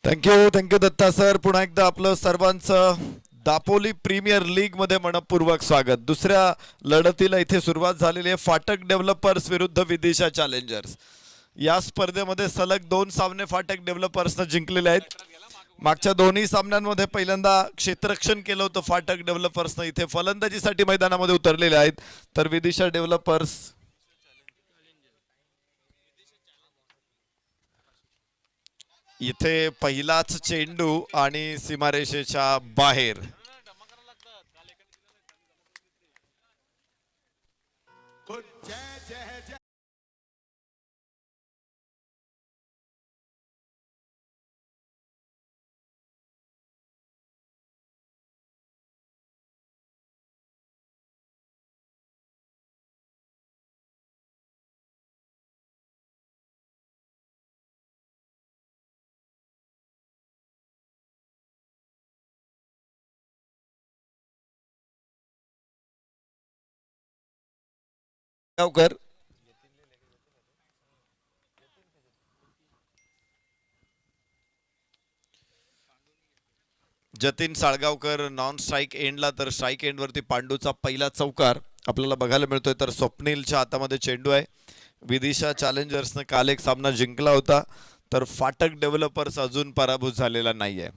Thank you Datta sir. पुन्हा एकदा आपलं सर्वांचं दापोली प्रीमियर लीग मध्ये मनपूर्वक स्वागत. दुसऱ्या लढतीला इथे सुरुवात झालेली आहे. फाटक डेव्हलपर्स विरुद्ध विदिशा चॅलेंजर्स. या स्पर्धेमध्ये सलग 2 सामने फाटक डेव्हलपर्सनं जिंकलेले आहेत. मागच्या दोन्ही सामन्यांमध्ये पहिल्यांदा क्षेत्ररक्षण केलं होतं फाटक डेव्हलपर्सनं. इथे फलंदाजीसाठी मैदानामध्ये उतरलेले आहेत. तर विदिशा डेव्हलपर्स इथे पहिलाच चेंडू आणि सीमारेषेच्या बाहेर. गावकर जतीन साळगावकर नॉन स्ट्राईक एंडला, तर स्ट्राईक एंड वरती पांडूचा पहिला चौकार आपल्याला बघायला मिळतोय. तर स्वप्नीलच्या हातामध्ये चेंडू आहे. विदिशा चॅलेंजर्सने काल एक सामना जिंकला होता, तर फाटक डेव्हलपर्स अजून पराभूत झालेला नाहीये.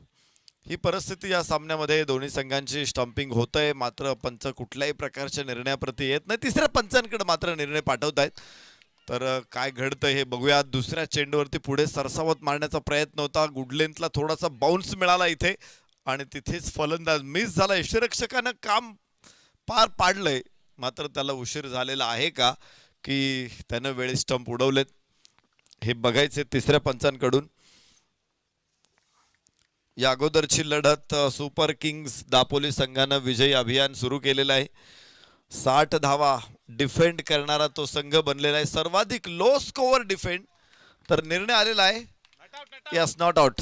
ही परिस्थिती या सामन्यामध्ये दोन्ही संघांची स्टंपिंग होतंय, मात्र पंच कुठल्याही प्रकारच्या निर्णयाप्रती येत नाही. तिसऱ्या पंचांकडे मात्र निर्णय पाठवतायत. तर काय घडतं हे बघूया. दुसऱ्या चेंडूवरती पुढे सरसावत मारण्याचा प्रयत्न होता. गुड लेंथला थोडासा बाउन्स मिळाला इथे आणि तिथेच फलंदाज मिस झाला. यष्टिरक्षकानं काम पार पाडलंय, मात्र त्याला उशीर झालेला आहे का की त्यानं वेळी स्टंप उडवलेत हे बघायचे तिसऱ्या पंचांकडून. या अगोदरची लढत सुपर किंग्स दापोली संघानं विजयी अभियान सुरू केलेलं आहे. 60 धावा डिफेंड करणारा तो संघ बनलेला आहे. सर्वाधिक लो स्कोअर डिफेंड. तर निर्णय आलेला आहे यस नॉट आउट.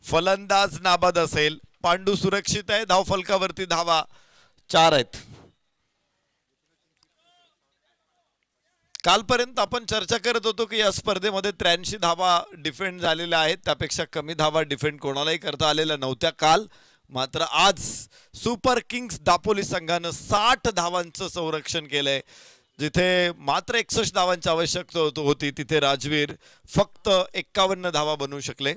फलंदाज नाबाद असेल. पांडू सुरक्षित आहे. धावफलकावरती धावा 4 आहेत. कालपर्यंत आपण चर्चा करत होतो की या स्पर्धेमध्ये 83 धावा डिफेंड झालेल्या आहेत. त्यापेक्षा कमी धावा डिफेंड कोणालाही करता आलेल्या नव्हत्या काल. मात्र आज सुपर किंग्स दापोली संघानं 60 धावांचं संरक्षण केलंय. जिथे मात्र 61 धावांची आवश्यकता होती, तिथे राजवीर फक्त 51 धावा बनवू शकले.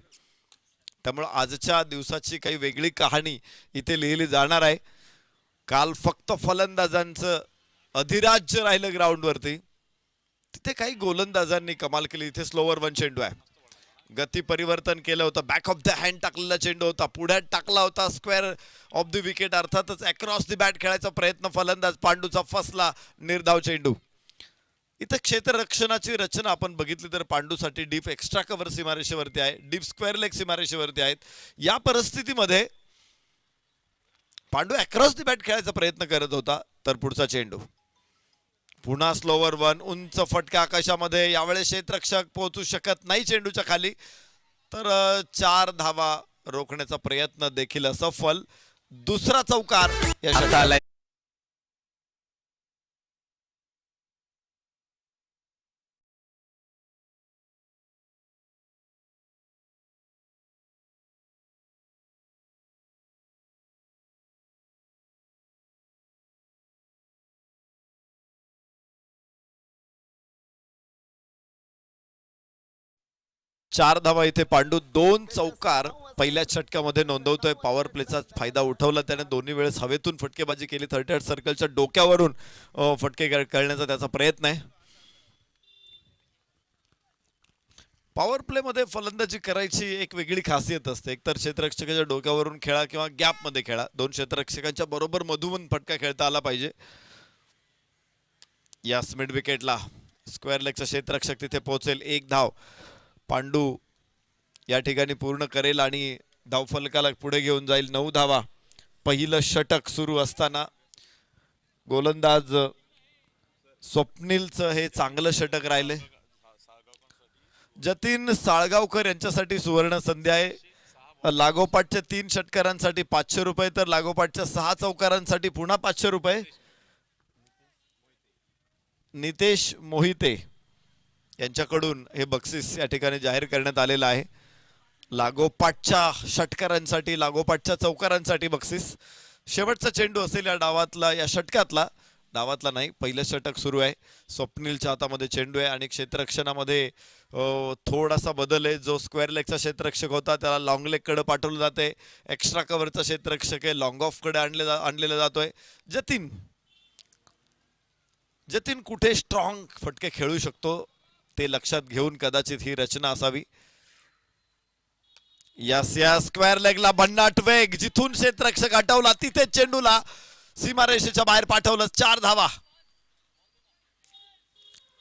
त्यामुळे आजच्या दिवसाची काही वेगळी कहाणी इथे लिहिली जाणार आहे. काल फक्त फलंदाजांचं अधिराज्य राहिलं ग्राउंडवरती. तिथे काही गोलंदाजांनी कमाल केली. इथे स्लोवर 1 चेंडू आहे. गती परिवर्तन केलं होतं. बॅक ऑफ द हँड टाकलेला चेंडू होता. पुढ्यात टाकला होता. स्क्वेअर ऑफ द विकेट, अर्थातच अक्रॉस द बॅट खेळायचा प्रयत्न फलंदाज पांडूचा फसला. निर्धाव चेंडू. इथं क्षेत्ररक्षणाची रचना आपण बघितली तर पांडूसाठी डीप एक्स्ट्रा कव्हर सीमारेषेवरती आहे. डीप स्क्वेअर लेग सीमारेषेवरती आहेत. या परिस्थितीमध्ये पांडू अक्रॉस द बॅट खेळायचा प्रयत्न करत होता. तर पुढचा चेंडू पुन्हा स्लोवर 1. उंच फटका आकाशामध्ये. यावेळेस क्षेत्ररक्षक पोहोचू शकत नाही चेंडूच्या खाली. तर 4 धावा रोखण्याचा प्रयत्न देखील असफल. दुसरा चौकार यशात आलाय. चार धावा इथे पांडू 2 चौकार पहिल्या षटकामध्ये नोंदवतोय. पॉवर प्लेचा फायदा उठवला त्याने. दोन्ही वेळेस हवेतून फटकेबाजी केली. 38 सर्कलच्या डोक्यावरून फटके करण्याचा त्याचा प्रयत्न आहे. पॉवर प्ले मध्ये फलंदाजी करायची एक वेगळी खासियत असते. एकतर क्षेत्ररक्षकाच्या डोक्यावरून खेळा किंवा गॅप मध्ये खेळा. 2 क्षेत्ररक्षकांच्या बरोबर मधून फटका खेळता आला पाहिजे. यास मिड विकेटला स्क्वेअर लेगचा क्षेत्ररक्षक तिथे पोहोचेल. 1 धाव पांडू या ठिकाणी पूर्ण करेल आणि धावफलकाला पुढे घेऊन जाईल. 9 धावा. पहिलं षटक सुरू असताना गोलंदाज स्वप्नीलचं हे चांगलं षटक राहिले. जतीन साळगावकर यांच्यासाठी सुवर्ण संधी आहे. लागोपाठच्या 3 षटकारांसाठी 500 रुपये, तर लागोपाठच्या 6 चौकारांसाठी पुन्हा 500 रुपये. नितेश मोहिते यांच्याकडून हे बक्षीस या ठिकाणी जाहीर करण्यात आलेलं आहे. लागोपाठच्या षटकारांसाठी लागोपाठच्या चौकारांसाठी बक्षीस. शेवटचा चेंडू असेल या डावातला या षटकातला. डावातला नाही, पहिलं षटक सुरू आहे. स्वप्नीलच्या हातामध्ये चेंडू आहे आणि क्षेत्ररक्षणामध्ये थोडासा बदल आहे. जो स्क्वेअर लेगचा क्षेत्ररक्षक होता त्याला लॉंग लेग कडे पाठवलं जाते. एक्स्ट्रा कव्हरचा क्षेत्ररक्षक आहे लॉंग ऑफ कडे आणलेला जातोय. जतीन कुठे स्ट्रॉंग फटके खेळू शकतो ते लक्षात घेऊन कदाचित ही रचना असावी. या स्क्वेअर लेगला भन्नाट वेग, जिथून क्षेत्ररक्षक हटवला तिथे चेंडूला सीमारेषेच्या बाहेर पाठवलं. 4 धावा,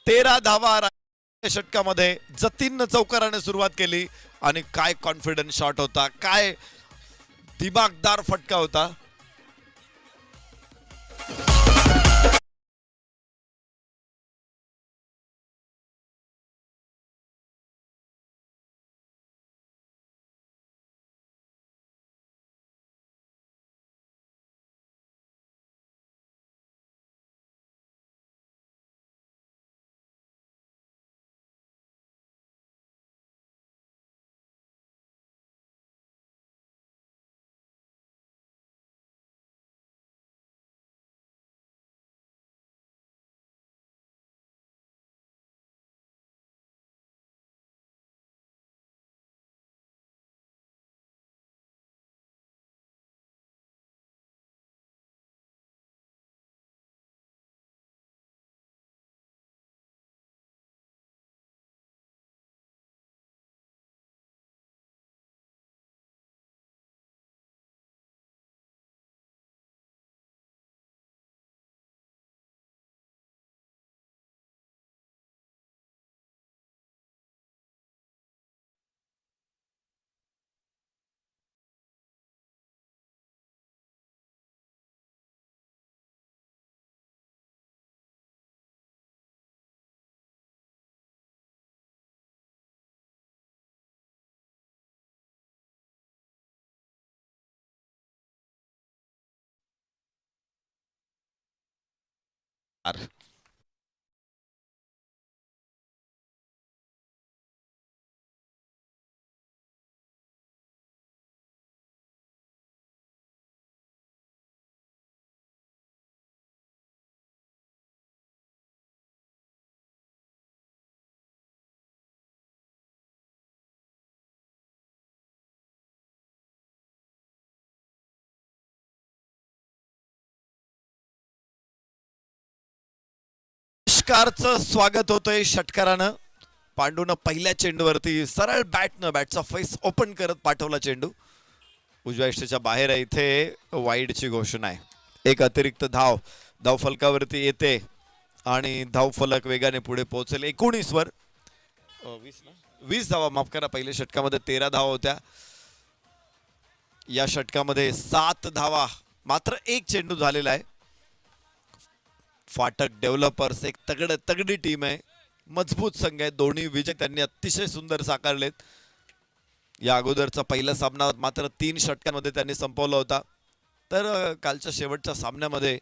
13 धावा षटकामध्ये. जतीननं चौकाराने सुरुवात केली आणि काय कॉन्फिडन्स शॉट होता, काय दिमागदार फटका होता. षटकारचं स्वागत होतंय षटकारानं. पांडूनं पहिल्या चेंडूवरती सरळ बॅटचा फेस ओपन करत पाठवला चेंडू. उजव्या यष्टीच्या बाहेर आहे. इथे वाईडची घोषणा आहे. एक अतिरिक्त धाव फलकावरती येते आणि धाव फलक वेगाने पुढे पोहोचेल. 19 वर 20 धावा, माफ करा. पहिल्या षटकामध्ये 13 धावा होत्या. या षटकामध्ये 7 धावा, मात्र एक चेंडू झालेला आहे. फाटक डेव्हलपर्स एक तगडी टीम आहे, मजबूत संघ आहे. दोन्ही विजय त्यांनी अतिशय सुंदर साकारलेत. या अगोदरचा पहिला सामना मात्र 3 षटकांमध्ये त्यांनी संपवला होता. तर कालच्या शेवटच्या सामन्यामध्ये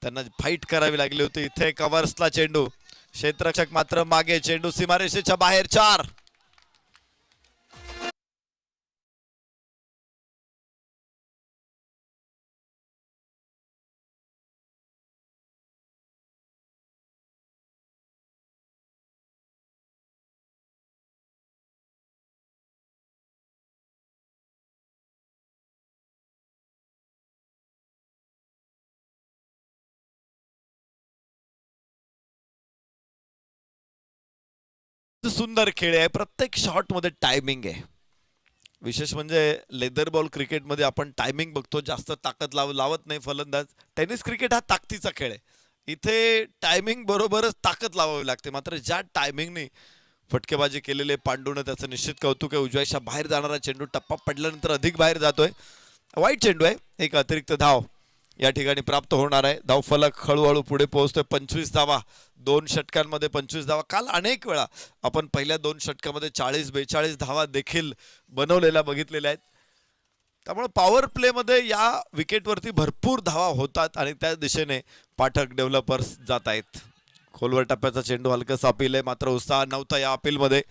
त्यांना फाईट करावी लागली होती. इथे कव्हर्सला चेंडू, क्षेत्ररक्षक मात्र मागे. चेंडू सीमारेषेच्या बाहेर. 4. सुंदर खेळ आहे. प्रत्येक शॉट मध्ये टायमिंग आहे. विशेष म्हणजे लेदर बॉल क्रिकेटमध्ये आपण टायमिंग बघतो, जास्त ताकद लावत नाही फलंदाज. टेनिस क्रिकेट हा ताकदीचा खेळ आहे. इथे टायमिंग बरोबरच ताकद लावावी लागते. मात्र ज्या टायमिंगने फटकेबाजी केलेले पांडूनं त्याचं निश्चित कौतुक आहे. उजव्याच्या बाहेर जाणारा चेंडू टप्पा पडल्यानंतर अधिक बाहेर जातोय. वाईट चेंडू आहे. एक अतिरिक्त धाव या ठिकाणी प्राप्त होणार आहे. धाव फलक हळूहळू पुढे पोहोचतोय. 25 धावा 2 षटकांमध्ये. 25 धावा. काल अनेक वेळा आपण पहिल्या 2 षटकामध्ये 40-42 धावा देखील बनवलेल्या बघितलेल्या आहेत. त्यामुळे पॉवर प्ले मध्ये या विकेटवरती भरपूर धावा होतात आणि त्या दिशेने पाठक डेव्हलपर्स जात आहेत. खोलवर टप्प्याचा चेंडू, हलकंसं अपील आहे, मात्र उत्साह नव्हता या अपीलमध्ये.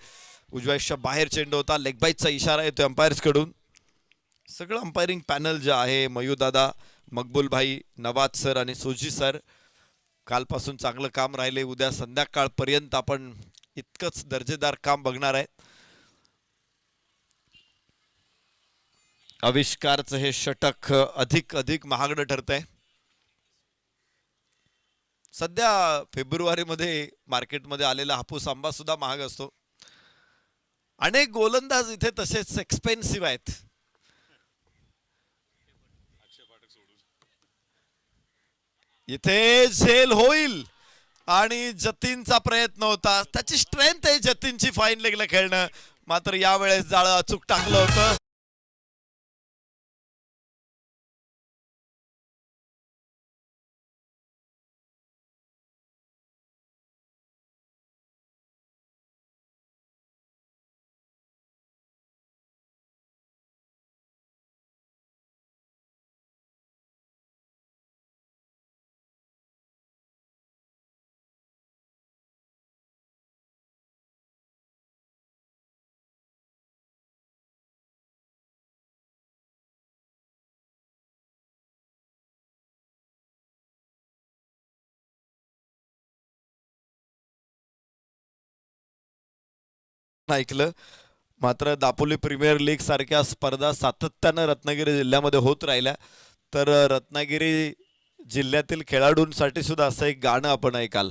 उजव्याच्या बाहेर चेंडू होता, लेग बाईटचा इशारा येतो अंपायर्स कडून. सगळं अंपायरिंग पॅनल जे आहे मयूदादा, मकबूल भाई, नवाज सर आणि सोजी सर कालपासून चांगलं काम राहिले. उद्या संध्याकाळपर्यंत आपण इतकंच दर्जेदार काम बघणार आहे. आविष्कारचं हे षटक अधिक महागडं ठरतंय. सध्या फेब्रुवारीमध्ये मार्केटमध्ये आलेला हापूस आंबा सुद्धा महाग असतो. अनेक गोलंदाज इथे तसेच एक्सपेन्सिव्ह आहेत. इथे झेल होईल आणि जतीनचा प्रयत्न होता. त्याची स्ट्रेंथ आहे जतीनची फाईन लेगला खेळणं, मात्र यावेळेस जाळं अचूक टाकलं होतं. ऐकलं, मात्र दापोली प्रीमियर लीग सारख्या स्पर्धा सातत्यानं रत्नागिरी जिल्ह्यामध्ये होत राहिल्या तर रत्नागिरी जिल्ह्यातील खेळाडूंसाठी सुद्धा असं एक गाणं आपण ऐकाल.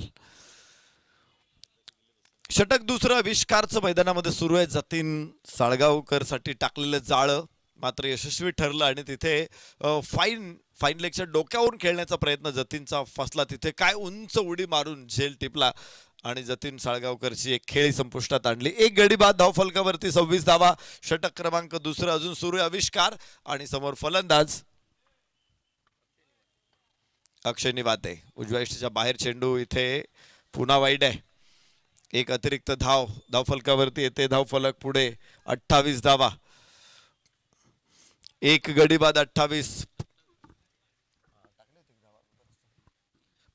षटक दुसरं आविष्कारचं मैदानामध्ये सुरू आहे. जतीन साळगावकर साठी टाकलेलं जाळं मात्र यशस्वी ठरलं आणि तिथे फाईन लेगच्या डोक्यावरून खेळण्याचा प्रयत्न जतीनचा फसला. तिथे काय उंच उडी मारून झेल टिपला आणि जतीन साळगावकरची एक खेळी संपुष्टात आणली. एक गडी बाद धाव फलकावरती 26 धावा. षटक क्रमांक दुसरं अजून सुरू आहे. आविष्कार आणि समोर फलंदाज अक्षय निवाते. उजव्या यष्टीच्या बाहेर चेंडू इथे पुन्हा वाईड आहे. एक अतिरिक्त धाव फलकावरती येते. धाव फलक पुढे 28 धावा. एक गडी बाद 28,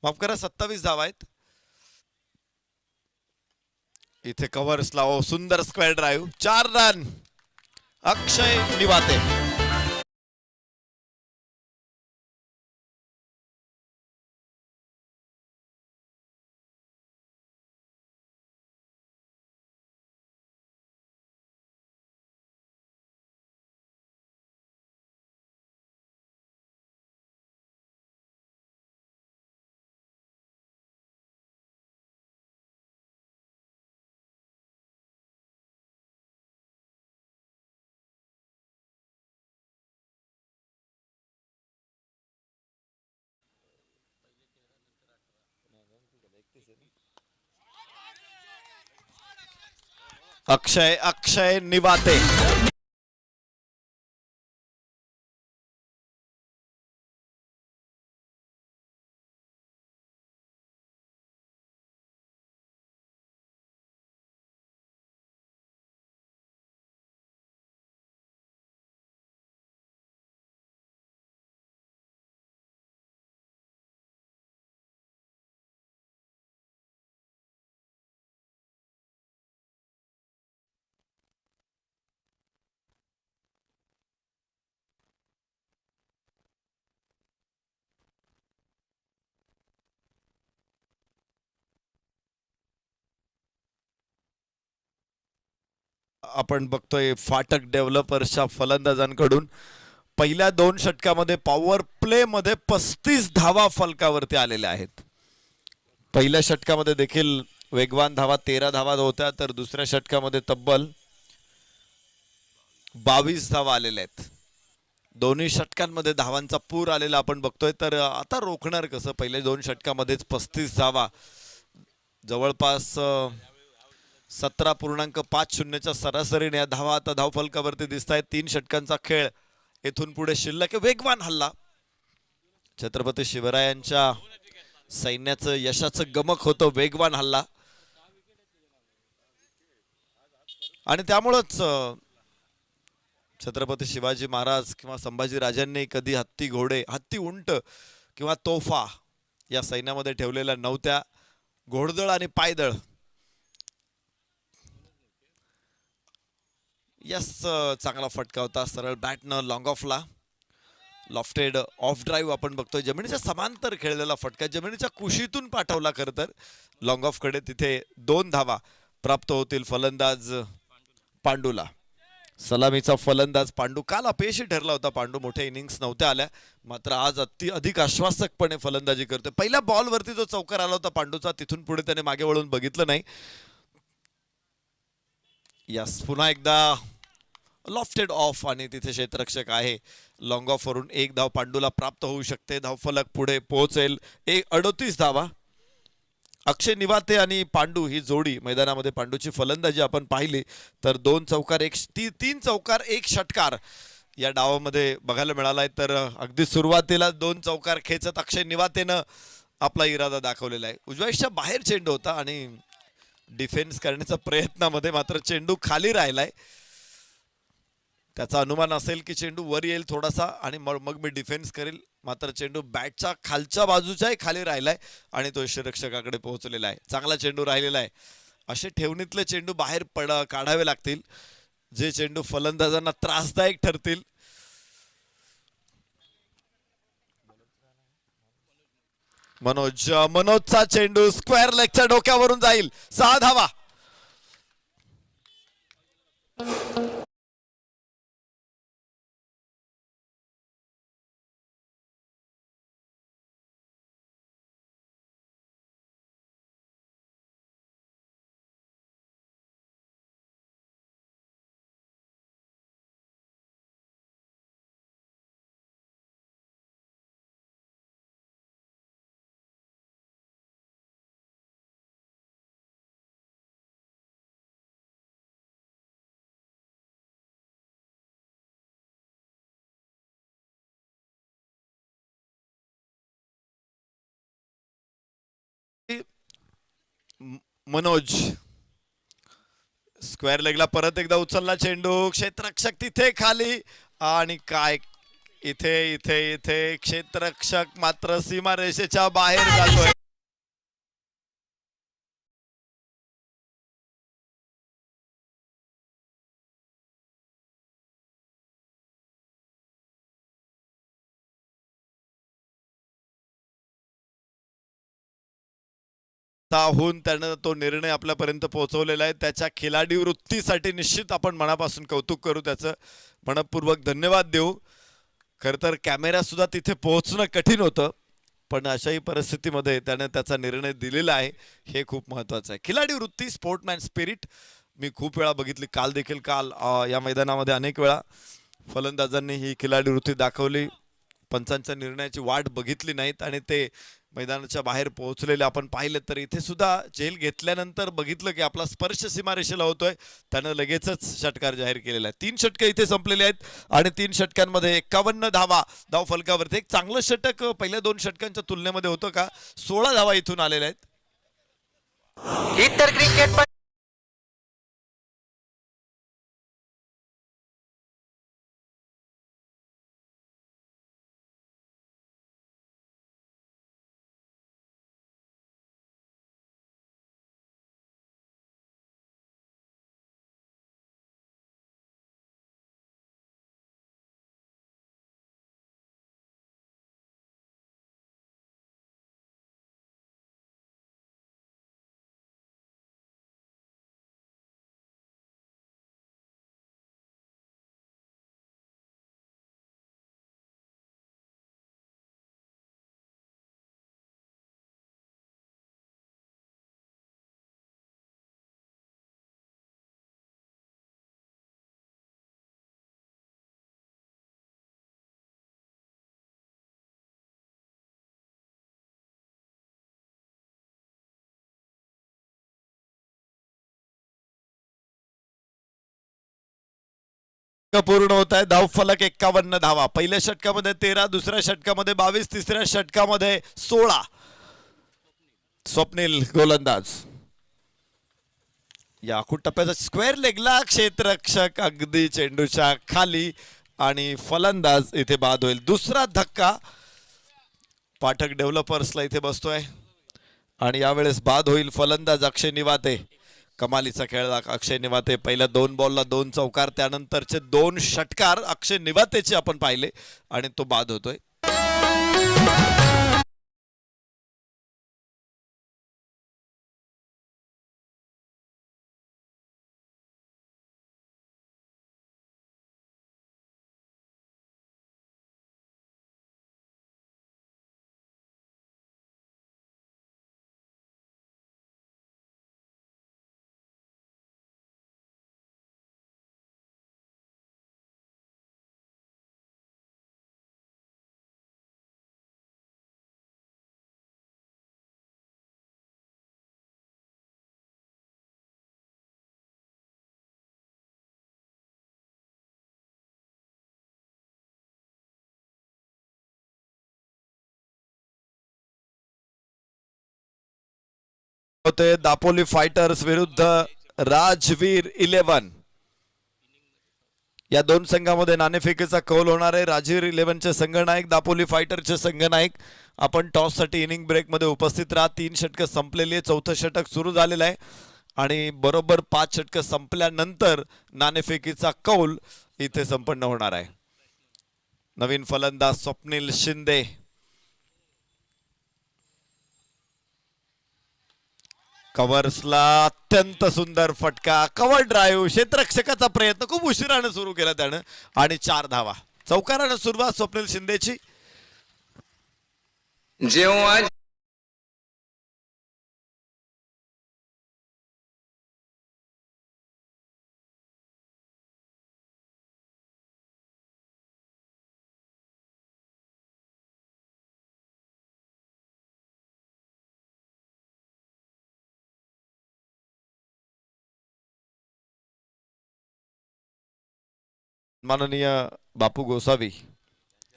माफ करा 27 धावा आहेत. इथे कव्हर्स लावो, सुंदर स्क्वेअर ड्राईव्ह, 4 रन अक्षय निवाते. अक्षय निवाते. आपण बघतोय फाटक डेव्हलपर्सच्या फलंदाजांकडून पहिल्या 2 षटकामध्ये पॉवर प्ले मध्ये 35 धावा फलकावरती आलेल्या आहेत. पहिल्या षटकामध्ये देखील वेगवान धावा 13 धावा होत्या तर दुसऱ्या षटकामध्ये तब्बल 22 धावा आलेल्या आहेत. दोन्ही षटकांमध्ये धावांचा पूर आलेला आपण बघतोय. तर आता रोखणार कसं? पहिल्या 2 षटकामध्येच 35 धावा, जवळपास 17.50च्या सरासरीने या धावा आता धावफलकावरती दिसत आहेत. 3 षटकांचा खेळ येथून पुढे शिल्लक. वेगवान हल्ला, छत्रपती शिवरायांच्या सैन्याचं यशाचं गमक होतं. वेगवान हल्ला आणि त्यामुळंच छत्रपती शिवाजी महाराज किंवा संभाजी राजांनी कधी हत्ती घोडे, हत्ती उंट किंवा तोफा या सैन्यामध्ये ठेवलेल्या नव्हत्या. घोडदळ आणि पायदळ यस, चांगला फटका होता सरळ बॅटनं लॉंग ऑफला. लॉफ्टेड ऑफ ड्राईव्ह आपण बघतोय, जमिनीच्या समांतर खेळलेला फटका जमिनीच्या कुशीतून पाठवला. खरं तर लॉंग ऑफ कडे तिथे 2 धावा प्राप्त होतील फलंदाज पांडूला. सलामीचा फलंदाज पांडू काल अपयशी ठरला होता. पांडू मोठ्या इनिंग्स नव्हत्या आल्या, मात्र आज अधिक आश्वासकपणे फलंदाजी करतोय. पहिल्या बॉलवरती जो चौकार आला होता पांडूचा, तिथून पुढे त्याने मागे वळून बघितलं नाही. यस, पुन्हा एकदा लॉफ्टेड ऑफ आणि तिथे क्षेत्ररक्षक आहे. लॉंग ऑफ वरून 1 धाव पांडूला प्राप्त होऊ शकते. धावफलक पुढे पोहोचेल 38 धावा. अक्षय निवाते आणि पांडू ही जोडी मैदानामध्ये, पांडूची फलंदाजी आपण पाहिली तर 2 चौकार 3 चौकार 1 षटकार या डावामध्ये बघायला मिळालाय. तर अगदी सुरुवातीला 2 चौकार खेचत अक्षय निवातेनं आपला इरादा दाखवलेला आहे. उजव्याच्या बाहेर चेंडू होता आणि डिफेन्स करण्याच्या प्रयत्नामध्ये मात्र चेंडू खाली राहिलाय. त्याचा अनुमान असेल की चेंडू वर येईल थोडासा आणि मग मी डिफेन्स करेल, मात्र चेंडू बॅटच्या खालच्या बाजूच्याही खाली राहिलाय आणि तो यष्टिरक्षकाकडे पोहोचलेला आहे. चांगला चेंडू राहिलेला आहे. असे ठेवणीतले चेंडू बाहेर काढावे लागतील, जे चेंडू फलंदाजांना त्रासदायक ठरतील. मनोजचा चेंडू स्क्वेअर लेगच्या डोक्यावरून जाईल. 6 धावा. मनोज स्क्वेअर लेगला परत एकदा उचलला चेंडू. क्षेत्ररक्षक तिथे खाली आणि काय इथे इथे इथे क्षेत्ररक्षक मात्र सीमारेषेच्या बाहेर जातोय. होऊन त्यानं तो निर्णय आपल्यापर्यंत पोहोचवलेला आहे. त्याच्या खिलाडी वृत्तीसाठी निश्चित आपण मनापासून कौतुक करू, त्याचं मनपूर्वक धन्यवाद देऊ. खरं तर कॅमेरा सुद्धा तिथे पोहोचणं कठीण होतं, पण अशाही परिस्थितीमध्ये त्याने त्याचा निर्णय दिलेला आहे, हे खूप महत्त्वाचं आहे. खिलाडी वृत्ती, स्पोर्टमॅन स्पिरिट मी खूप वेळा बघितली. काल देखील या मैदानामध्ये अनेक वेळा फलंदाजांनी ही खिलाडी वृत्ती दाखवली. पंचांच्या निर्णयाची वाट बघितली नाहीत आणि ते मैदानाच्या बाहेर पोहोचलेले आपण पाहिलं. तर इथे सुद्धा झेल घेतल्यानंतर बघितलं की आपला स्पर्श सीमारेषेला होतोय, त्यानं लगेचच षटकार जाहीर केलेला आहे. 3 षटकं इथे संपलेले आहेत आणि 3 षटकांमध्ये 51 धावा धाव फलकावरती. एक चांगलं षटक पहिल्या 2 षटकांच्या तुलनेमध्ये होतं का. 16 धावा इथून आलेल्या आहेत. क्रिकेट पूर्ण होत आहे. धावफलक 51 धावा. पहिल्या षटकामध्ये 13, दुसऱ्या षटकामध्ये 22, तिसऱ्या षटकामध्ये 16. स्वप्नील गोलंदाज. या आखूड टप्प्याचा स्क्वेअर लेगला क्षेत्ररक्षक अगदी चेंडूच्या खाली आणि फलंदाज इथे बाद होईल. दुसरा धक्का पाठक डेव्हलपर्सला इथे बसतोय आणि यावेळेस बाद होईल फलंदाज अक्षय निवाते. कमालीचा खेळ अक्षय निवाते. पहिल्या 2 बॉलला 2 चौकार, त्यानंतरचे 2 षटकार अक्षय निवातेचे आपण पाहिले आणि तो बाद होतोय. होते दापोली फायटर्स विरुद्ध राजवीर 11. या 2 संघामध्ये नाणेफेकीचा कौल होणार आहे. राजवीर 11चे संघनायक, दापोली फायटरचे संघनायक. आपण टॉस साठी इनिंग ब्रेक मध्ये उपस्थित राहा. 3 षटकं संपलेली आहे, 4थं षटक सुरू झालेलं आहे आणि बरोबर 5 षटकं संपल्यानंतर नाणेफेकीचा कौल इथे संपन्न होणार आहे. नवीन फलंदाज स्वप्नील शिंदे. कव्हर्सला अत्यंत सुंदर फटका, कव्हर ड्राईव्ह, क्षेत्ररक्षकाचा प्रयत्न खूप उशिराने सुरू केला त्यानं आणि 4 धावा. चौकारानं सुरुवात स्वप्नील शिंदेची. जेव्हा माननीय बापू गोसावी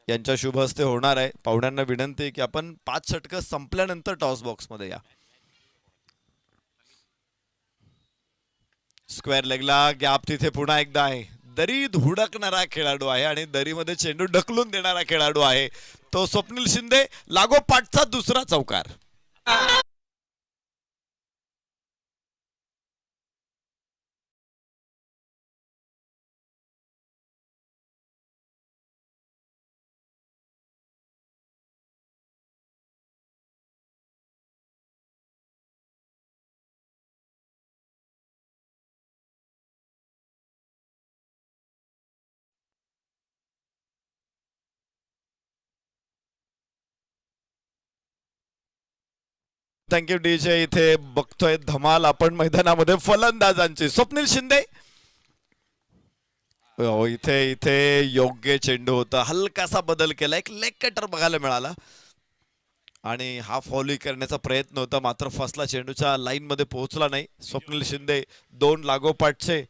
यांच्या शुभ हस्ते होणार आहे. पाहुण्यांना विनंती आहे की आपण 5 षटकं संपल्यानंतर टॉस बॉक्स मध्ये या. स्क्वेअर लेगला गॅप तिथे पुन्हा एकदा आहे. दरीत हुडकणारा खेळाडू आहे आणि दरीमध्ये चेंडू ढकलून देणारा खेळाडू आहे तो स्वप्नील शिंदे. लागोपाठचा दुसरा चौकार. Thank you DJ. इथे बघतोय धमाल आपण मैदानामध्ये फलंदाजांची. स्वप्नील शिंदे इथे इथे योग्य चेंडू होता, हलकासा बदल केला, एक लेग कटर बघायला मिळाला आणि हा फॉलो करण्याचा प्रयत्न होता मात्र फसला, चेंडूच्या लाईन मध्ये पोहोचला नाही. स्वप्नील शिंदे 2 लागोपाठचे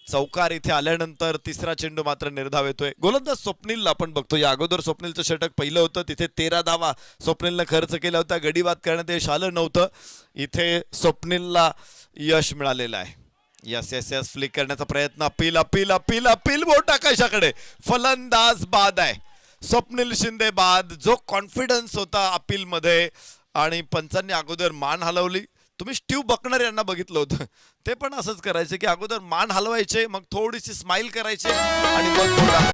चौकार इथे आल्यानंतर तिसरा चेंडू मात्र निर्धाव येतोय. गोलंदाज स्वप्नीलला आपण बघतो. या अगोदर स्वप्नीलचं षटक पहिलं होतं, तिथे 13 धावा स्वप्नीलनं खर्च केला होता. गडीबाद करण्यात यश आलं नव्हतं. इथे स्वप्नीलला यश मिळालेलं आहे. यस यस यस फ्लिक करण्याचा प्रयत्न. अपील अपील अपील अपील बोट आकाशाकडे. फलंदाज बाद आहे. स्वप्नील शिंदे बाद. जो कॉन्फिडन्स होता अपील मध्ये आणि पंचांनी अगोदर मान हलवली. तुम्ही स्टीव्ह बकनर यांना बघितलं होतं, ते पण असंच करायचे की अगोदर मान हलवायचे, मग थोडीशी स्माइल करायचे आणि मग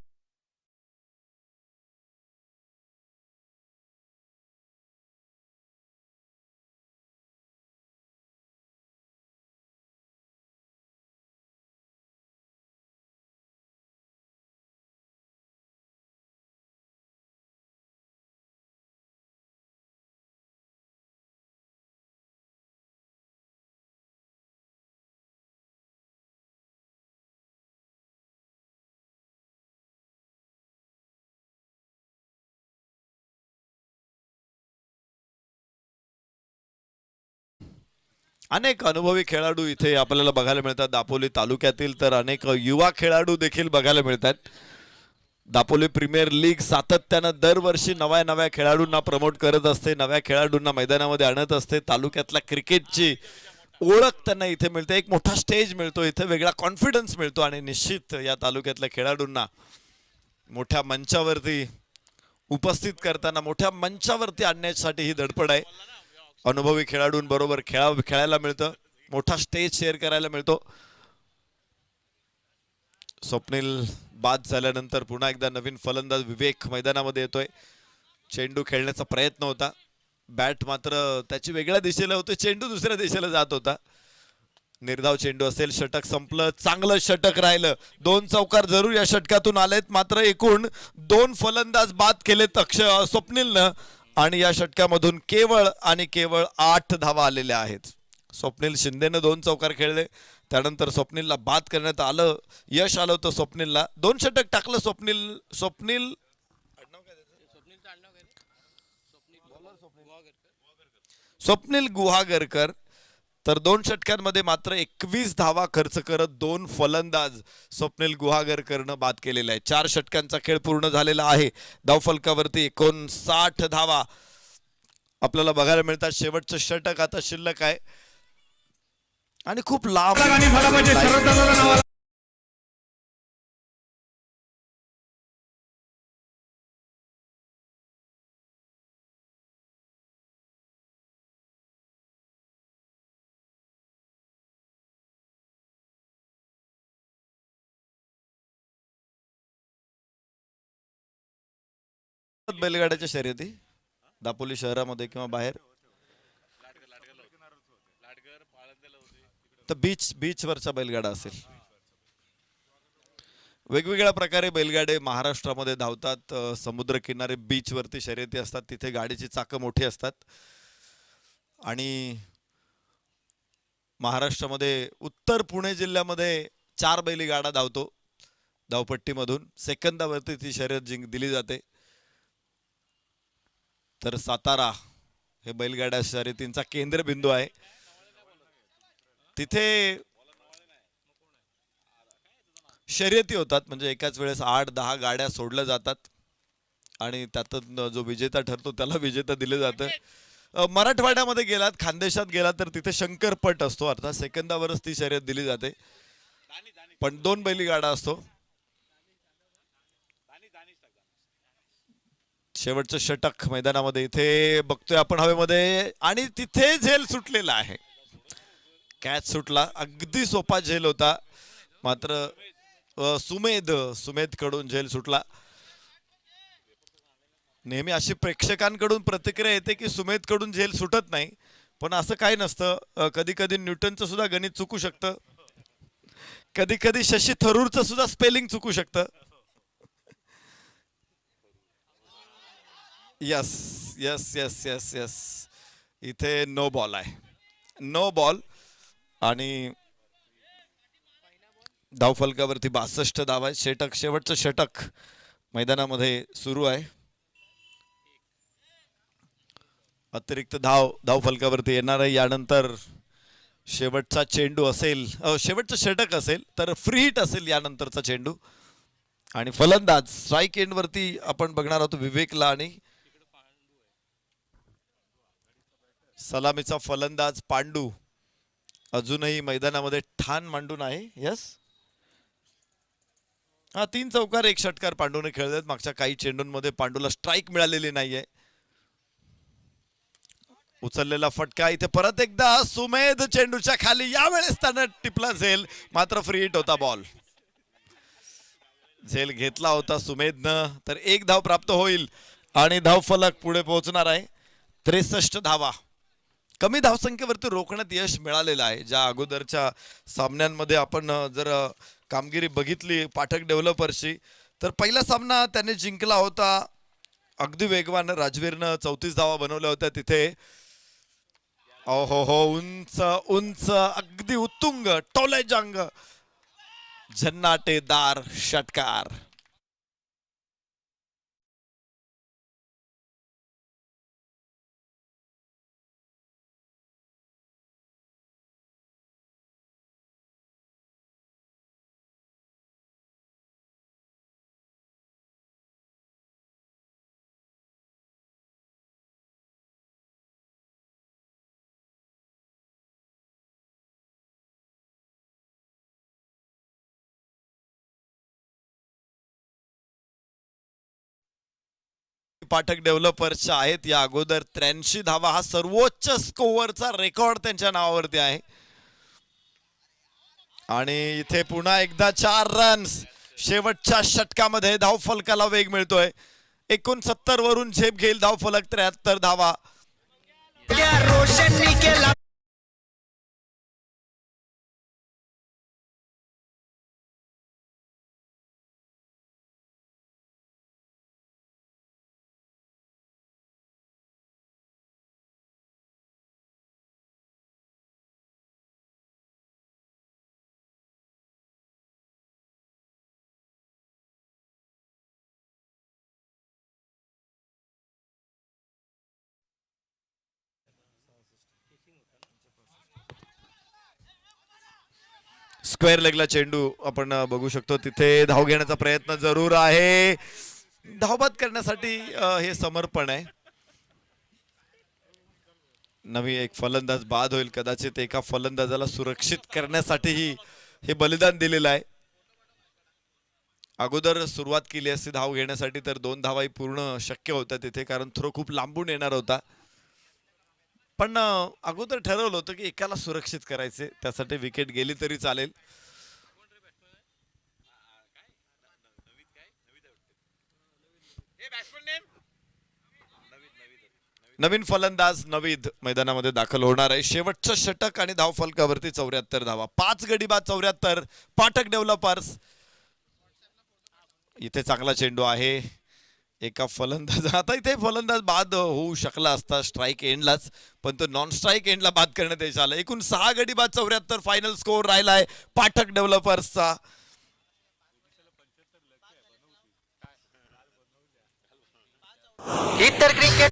अनेक अनुभवी खेळाडू इथे आपल्याला बघायला मिळतात दापोली तालुक्यातील. तर अनेक युवा खेळाडू देखील बघायला मिळतात. दापोली प्रीमियर लीग सातत्यानं दरवर्षी नव्या नव्या खेळाडूंना प्रमोट करत असते, नव्या खेळाडूंना मैदानामध्ये आणत असते. तालुक्यातल्या क्रिकेटची ओळख त्यांना इथे मिळते, एक मोठा स्टेज मिळतो इथे, वेगळा कॉन्फिडन्स मिळतो आणि निश्चित या तालुक्यातल्या खेळाडूंना मोठ्या मंचावरती उपस्थित करताना, मोठ्या मंचावरती आणण्यासाठी ही धडपड आहे. अनुभवी खेळाडूंबरोबर खेळायला मिळतं. मोठा स्टेज शेअर करायला मिळतो. स्वप्नील बाद झाल्यानंतर पुन्हा एकदा नवीन फलंदाज विवेक मैदानामध्ये येतोय. चेंडू खेळण्याचा प्रयत्न होता, बॅट मात्र त्याची वेगळ्या दिशेला होते, चेंडू दुसऱ्या दिशेला जात होता. निर्धाव चेंडू असेल, षटक संपलं, चांगलं षटक राहिलं. 2 चौकार जरूर या षटकातून आलेत, मात्र एकूण 2 फलंदाज बाद केलेत स्वप्नीलनं आणि या षटकामधून केवळ आणि केवळ 8 धावा आलेल्या आहेत. स्वप्नील शिंदेनं 2 चौकार खेळले, त्यानंतर स्वप्नीलला बाद करण्यात आलं, यश आलं होतं स्वप्नीलला. 2 षटक टाकलं स्वप्नील स्वप्नील गुहागरकर. तर 2 षटकांमध्ये मात्र 21 धावा खर्च करत 2 फलंदाज स्वप्नील गुहागरकरनं बाद केलेला आहे. 4 षटकांचा खेळ पूर्ण झालेला आहे. धावफलकावरती 59 धावा आपल्याला बघायला मिळतात. शेवटचं षटक आता शिल्लक आहे आणि खूप लांब बैलगाड्याच्या शर्यती दापोली शहरामध्ये किंवा बाहेर, तर बीचवरचा बैलगाडा असेल. वेगवेगळ्या प्रकारे बैलगाडे महाराष्ट्रामध्ये धावतात. समुद्रकिनारे बीचवरती शर्यती असतात, तिथे गाडीची चाकं मोठी असतात. आणि महाराष्ट्रामध्ये उत्तर पुणे जिल्ह्यामध्ये 4 बैलगाडा धावतो धावपट्टीमधून. सेकंदावरती ती शर्यत दिली जाते. तर सातारा हे बैलगाड्या शर्यतींचा केंद्रबिंदू आहे. तिथे शर्यती होतात, म्हणजे एकाच वेळेस 8-10 गाड्या सोडल्या जातात आणि त्यातून जो विजेता ठरतो त्याला विजेता दिले जातं. मराठवाड्यामध्ये गेलात, खानदेशात गेलात तर तिथे शंकरपट असतो, अर्थात सेकंदावरच ती शर्यत दिली जाते, पण 2 बैलगाडा असतो. शेवटचं षटक मैदानामध्ये इथे बघतोय आपण हवेमध्ये आणि तिथे झेल सुटलेला आहे. कॅच सुटला, अगदी सोपा झेल होता, मात्र सुमेध कडून झेल सुटला. नेहमी अशी प्रेक्षकांकडून प्रतिक्रिया येते की सुमेध कडून झेल सुटत नाही, पण असं काही नसतं. कधी कधी न्यूटनचं सुद्धा गणित चुकू शकतं, कधी कधी शशी थरूरचं सुद्धा स्पेलिंग चुकू शकतं. Yes yes yes yes yes इथे नो बॉल आहे, नो बॉल. आणि धावफलकावरती 62 धावा आहेत. शेवटचं षटक मैदानामध्ये सुरू आहे. अतिरिक्त धावफलकावरती येणार आहे. यानंतर शेवटचा चेंडू असेल, शेवटचं षटक असेल तर फ्री हिट असेल यानंतरचा चेंडू. आणि फलंदाज स्ट्राईक एंड वरती आपण बघणार आहोत विवेकला आणि सलामीचा फलंदाज पांडू अजूनही मैदानामध्ये ठाण मांडून आहे. यस, 3 चौकार 1 षटकार पांडूने खेळलेत. मागच्या काही चेंडूंमध्ये पांडूला स्ट्राईक मिळालेली नाहीये. उचललेला फटका इथे परत एकदा सुमेध चेंडूच्या खाली, यावेळेस त्यानं टिपला झेल, मात्र फ्री हिट होता बॉल. झेल घेतला होता सुमेधनं, तर 1 धाव प्राप्त होईल आणि धावफलक पुढे पोहोचणार आहे. 63 धावा. कमी धावसंख्येवरती रोखण्यात यश मिळालेलं आहे. ज्या अगोदरच्या सामन्यांमध्ये आपण जर कामगिरी बघितली पाठक डेव्हलपर्सची, तर पहिला सामना त्याने जिंकला होता अगदी वेगवान. राजवीरनं 34 धावा बनवल्या होत्या तिथे. हो हो, उंच उंच अगदी उत्तुंग टोलेजंग झन्नाटेदार षटकार. पाठक डेव्हलपर्सच्या आहेत. या अगोदर 83 धावा हा सर्वोच्च स्कोअरचा रेकॉर्ड त्यांच्या नावावरती आहे. आणि इथे पुन्हा एकदा 4 रन्स शेवटच्या षटकामध्ये धावफलकाला वेग मिळतोय. 69 वरून झेप घेईल धावफलक 73 धावा. रोशननी केला स्क्वेअर लेगला चेंडू आपण बघू शकतो. तिथे धाव घेण्याचा प्रयत्न जरूर आहे. धावबाद करण्यासाठी हे समर्पण आहे. नवी एक फलंदाज बाद होईल. कदाचित एका फलंदाजाला सुरक्षित करण्यासाठीही हे बलिदान दिलेलं आहे. अगोदर सुरुवात केली असती धाव घेण्यासाठी तर 2 धावाही पूर्ण शक्य होत्या तिथे, कारण थ्रो खूप लांबून येणार होता. पण अगोदर ठरवलं होतं की एकाला सुरक्षित करायचे, त्यासाठी विकेट गेली तरी चालेल. नवीन फलंदाज नवीद मैदानामध्ये दाखल होणार आहे. शेवटचं षटक आणि धावफलकावरती 74 धावा. 5 गडी बाद 74. पाठक डेव्हलपर्स. इथे चांगला चेंडू आहे. एका फलंदाज आता इथे फलंदाज बाद होऊ शकला असता स्ट्राईक एंडलाच, पण तो नॉन स्ट्राईक एंडला बाद करण्यात यश आलं. एकूण 6 गडी बाद 74 फायनल स्कोर राहिलाय पाठक डेव्हलपर्सचा. इतर क्रिकेट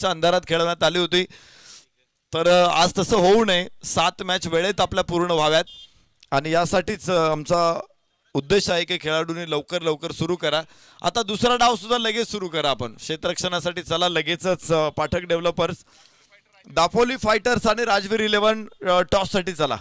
अंधारात खेळवण्यात आली होती, तर आज तसं होऊ नये. 7 मॅच वेळेत आपल्या पूर्ण व्हाव्यात आणि यासाठीच आमचा उद्देश आहे की खेळाडूंनी लवकर लवकर सुरू करा. आता दुसरा डाव सुद्धा लगेच सुरू करा आपण क्षेत्ररक्षणासाठी. चला लगेचच पाठक डेव्हलपर्स, दापोली फायटर्स आणि राजवीर 11 टॉस साठी चला.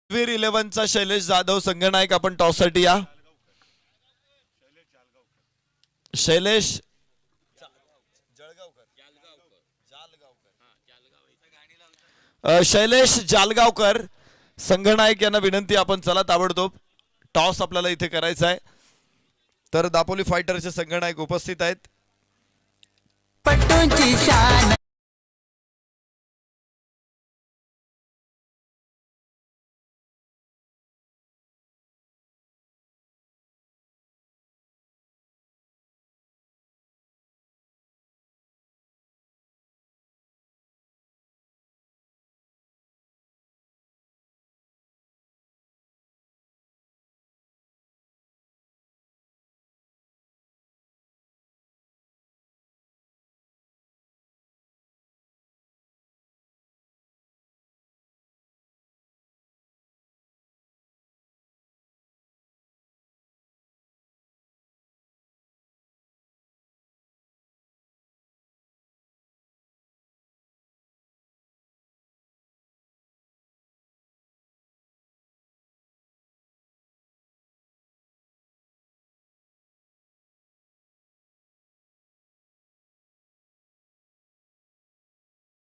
राजवीर 11चा शैलेश जाधव संघनायक आपण टॉस साठी या. शैलेश जालगावकर संघनायक यांना विनंती आपण चला ताबडतोब. टॉस आपल्याला इथे करायचा आहे. तर दापोली फायटरचे संघनायक उपस्थित आहेत. पट्टूंची शान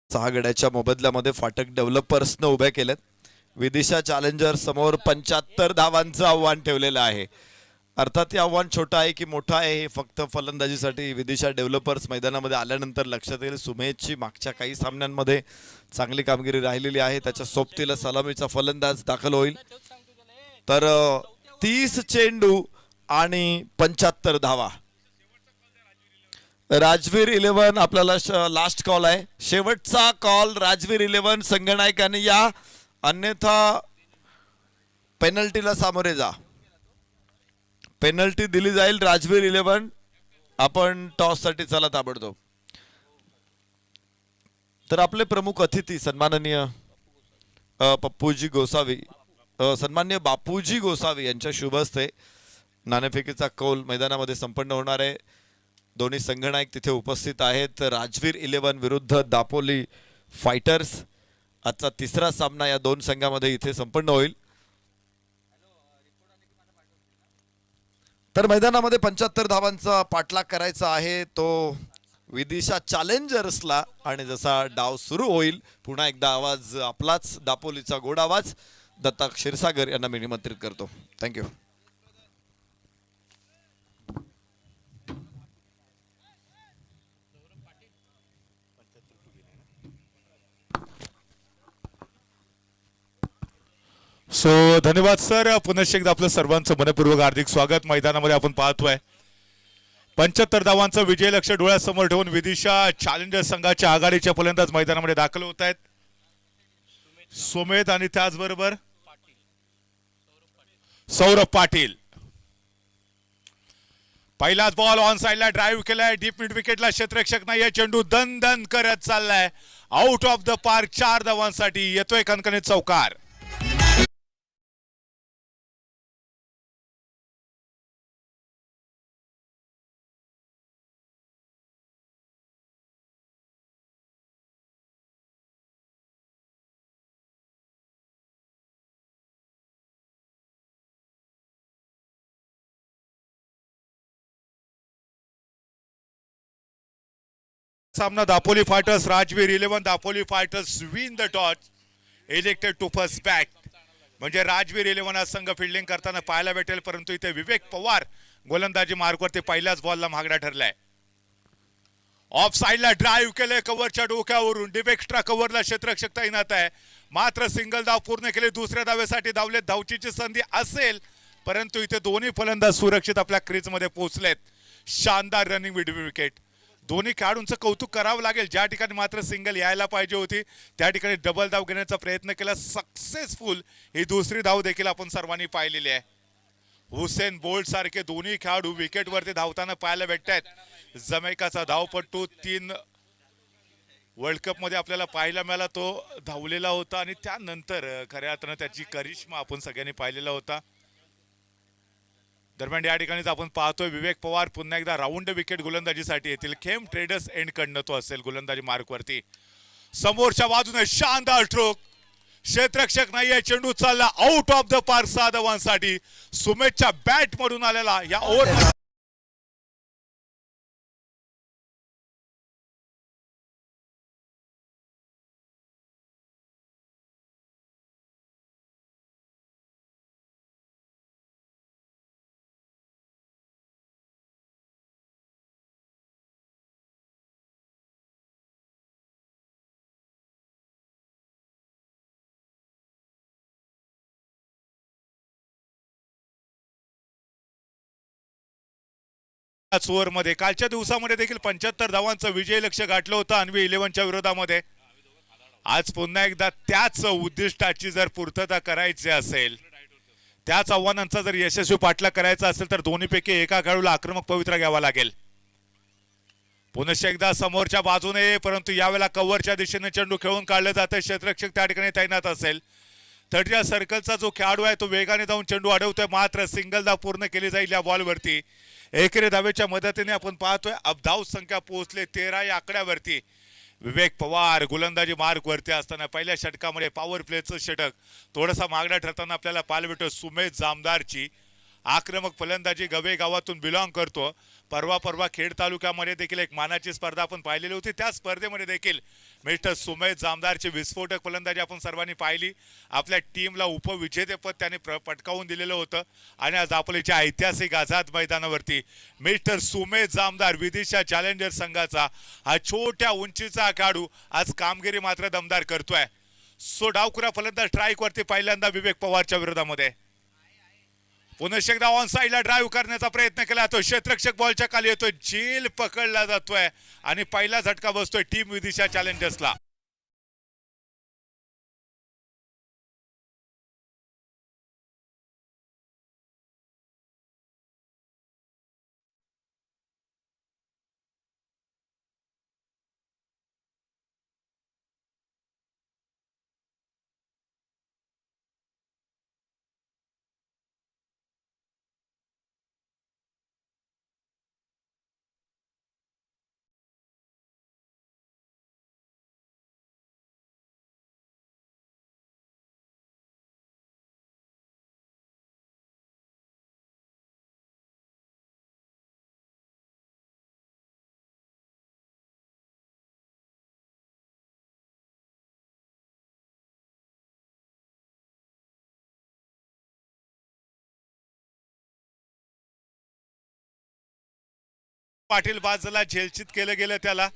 सहा गड्याच्या मोबदल्यामध्ये फाटक डेव्हलपर्सनं उभ्या केल्यात. विदिशा चॅलेंजर समोर 75 धावांचं आव्हान ठेवलेलं आहे. अर्थात हे आव्हान छोटं आहे की मोठं आहे हे फक्त फलंदाजीसाठी विदिशा डेव्हलपर्स मैदानामध्ये आल्यानंतर लक्षात येईल. सुमेधची मागच्या काही सामन्यांमध्ये चांगली कामगिरी राहिलेली आहे. त्याच्या सोबतीला सलामीचा फलंदाज दाखल होईल. तर 30 चेंडू आणि 75 धावा. राजवीर 11 आपल्याला लास्ट कॉल आहे, शेवटचा कॉल. राजवीर 11 संघनायकाने या, अन्यथा पेनल्टीला सामोरे जा. पेनल्टी दिली जाईल. राजवीर 11 आपण टॉस साठी चला ताबडतोब. तर आपले प्रमुख अतिथी सन्माननीय पप्पूजी गोसावी, सन्माननीय बापूजी गोसावी यांच्या शुभ हस्ते नाणेफेकीचा कौल मैदानामध्ये संपन्न होणार आहे. दोन्ही संघनायक तिथे उपस्थित आहेत. राजवीर 11 विरुद्ध दापोली फायटर्स. आजचा तिसरा सामना या दोन संघामध्ये इथे संपन्न होईल. तर मैदानामध्ये 75 धावांचा पाठलाग करायचा आहे तो विदिशा चॅलेंजर्सला. आणि जसा डाव सुरू होईल पुन्हा एकदा आवाज आपलाच दापोलीचा गोड आवाज दत्ता क्षीरसागर यांना मी निमंत्रित करतो. थँक्यू. सो धन्यवाद सर. पुनश्च एकदा आपलं सर्वांचं मनपूर्वक हार्दिक स्वागत. मैदानामध्ये आपण पाहतोय 75 धावांचं विजय लक्ष्य डोळ्यासमोर ठेवून विदिशा चॅलेंजर्स संघाच्या आघाडीच्या फलंदाज मैदानामध्ये दाखल होत आहेत. सुमेध आणि त्याचबरोबर सौरभ पाटील. पहिलाच बॉल ऑन साइडला ड्राईव्ह केलाय. डीप मिड विकेटला क्षेत्ररक्षक नाहीये. चेंडू दन दन करत चाललाय. Out of the park. 4 धावांसाठी येतोय खणखणीत चौकार. सामना Dapoli fighters Rajveer 11. Dapoli fighters win the toss, elected to first bat. म्हणजे राजवीर 11 हा संघ फिल्डिंग करताना पाहायला भेटेल, परंतु इथे विवेक पवार गोलंदाजी मार्कवरती पहिल्याच बॉलला महागडा ठरलाय. ऑफ साइडला ड्राईव्ह केले कव्हरच्या डोक्यावरून. डीप एक्स्ट्रा कव्हरला क्षेत्ररक्षक तैनात आहे. मात्र सिंगल धाव पूर्ण केले. दुसऱ्या धावेसाठी धावले. धावचीची संधी असेल परंतु इथे दोन्ही फलंदाज सुरक्षित आपल्या क्रीजमध्ये पोहोचलेत. शानदार रनिंग विड विकेट. दोन्ही खेळाडूंचं कौतुक करावं लागेल. ज्या ठिकाणी मात्र सिंगल यायला पाहिजे होती त्या ठिकाणी डबल धाव घेण्याचा प्रयत्न केला. सक्सेसफुल ही दुसरी धाव देखील आपण सर्वांनी पाहिलेली आहे. हुसेन बोल्ट सारखे दोन्ही खेळाडू विकेटवरती धावताना पाहायला भेटतात. जमैकाचा धावपट्टू 3 वर्ल्ड कप मध्ये आपल्याला पाहायला मिळाला. तो धावलेला होता आणि त्यानंतर खऱ्या अर्थानं त्याची करिश्मा आपण सगळ्यांनी पाहिलेला होता. दरम्यान या ठिकाणीच आपण पाहतोय विवेक पवार पुन्हा एकदा राऊंड विकेट गोलंदाजीसाठी येतील. खेम ट्रेडर्स एंड कडनं तो असेल गोलंदाजी मार्कवरती. समोरच्या बाजूने शानदार स्ट्रोक. क्षेत्ररक्षक नाहीये. चेंडू चालला आउट ऑफ द पार्क 6 धावांसाठी. सुमेधच्या बॅट मधून आलेला या ओव्हर. ओव्हर मध्ये कालच्या दिवसामध्ये देखील 75 धावांचं विजय लक्ष्य गाठलं होतं अन्वी 11च्या विरोधामध्ये. आज पुन्हा एकदा त्याच उद्दिष्टाची जर पूर्तता करायची असेल, त्याच आव्हानांचा जर यशस्वी पाठलाग करायचा असेल तर दोन्हीपैकी एका खेळाडूला आक्रमक पवित्रा घ्यावा लागेल. पुनश्च एकदा समोरच्या बाजूने, परंतु यावेळेला कव्हरच्या दिशेने चेंडू खेळून काढलं जातं. क्षेत्ररक्षक त्या ठिकाणी तैनात असेल. थर्डच्या सर्कलचा जो खेळाडू आहे तो वेगाने जाऊन चेंडू अडवतोय. मात्र सिंगल धाव पूर्ण केली जाईल या बॉलवरती. एकेरी धावेच्या मदतीने आपण पाहतोय धाव संख्या पोहोचले 13 या आकड्यावरती. विवेक पवार गोलंदाजी मार्क वरती असताना पहिल्या षटकामध्ये पॉवर प्लेचं षटक थोडासा मागणा ठरताना आपल्याला पाहायला भेटतो. सुमेध जामदारची आक्रमक फलंदाजी गवे गावातून बिलॉंग करतो. परवा खेड तालुक्यामध्ये देखील एक मानाची स्पर्धा आपण पाहिलेली होती. त्या स्पर्धेमध्ये देखील मिस्टर सुमेध जामदारची विस्फोटक फलंदाजी आपण सर्वांनी पाहिली. आपल्या टीमला उपविजेतेपद त्याने पटकावून दिलेलं होतं आणि आज दापोलीच्या ऐतिहासिक आझाद मैदानावरती मिस्टर सुमेध जामदार विदिशा चॅलेंजर संघाचा हा छोट्या उंचीचा खेळाडू आज कामगिरी मात्र दमदार करतोय. सो डावखुरा फलंदाज स्ट्राईक वरती पहिल्यांदा विवेक पवारच्या विरोधामध्ये. पुन्हा एकदा ऑन साईडला ड्राईव्ह करण्याचा प्रयत्न केला जातोय. क्षेत्ररक्षक बॉलच्या खाली येतोय. झेल पकडला जातोय आणि पहिला झटका बसतोय टीम विदिशा चॅलेंजर्सला. पाटील बाजूला झेलचित केलं गेलं त्याला.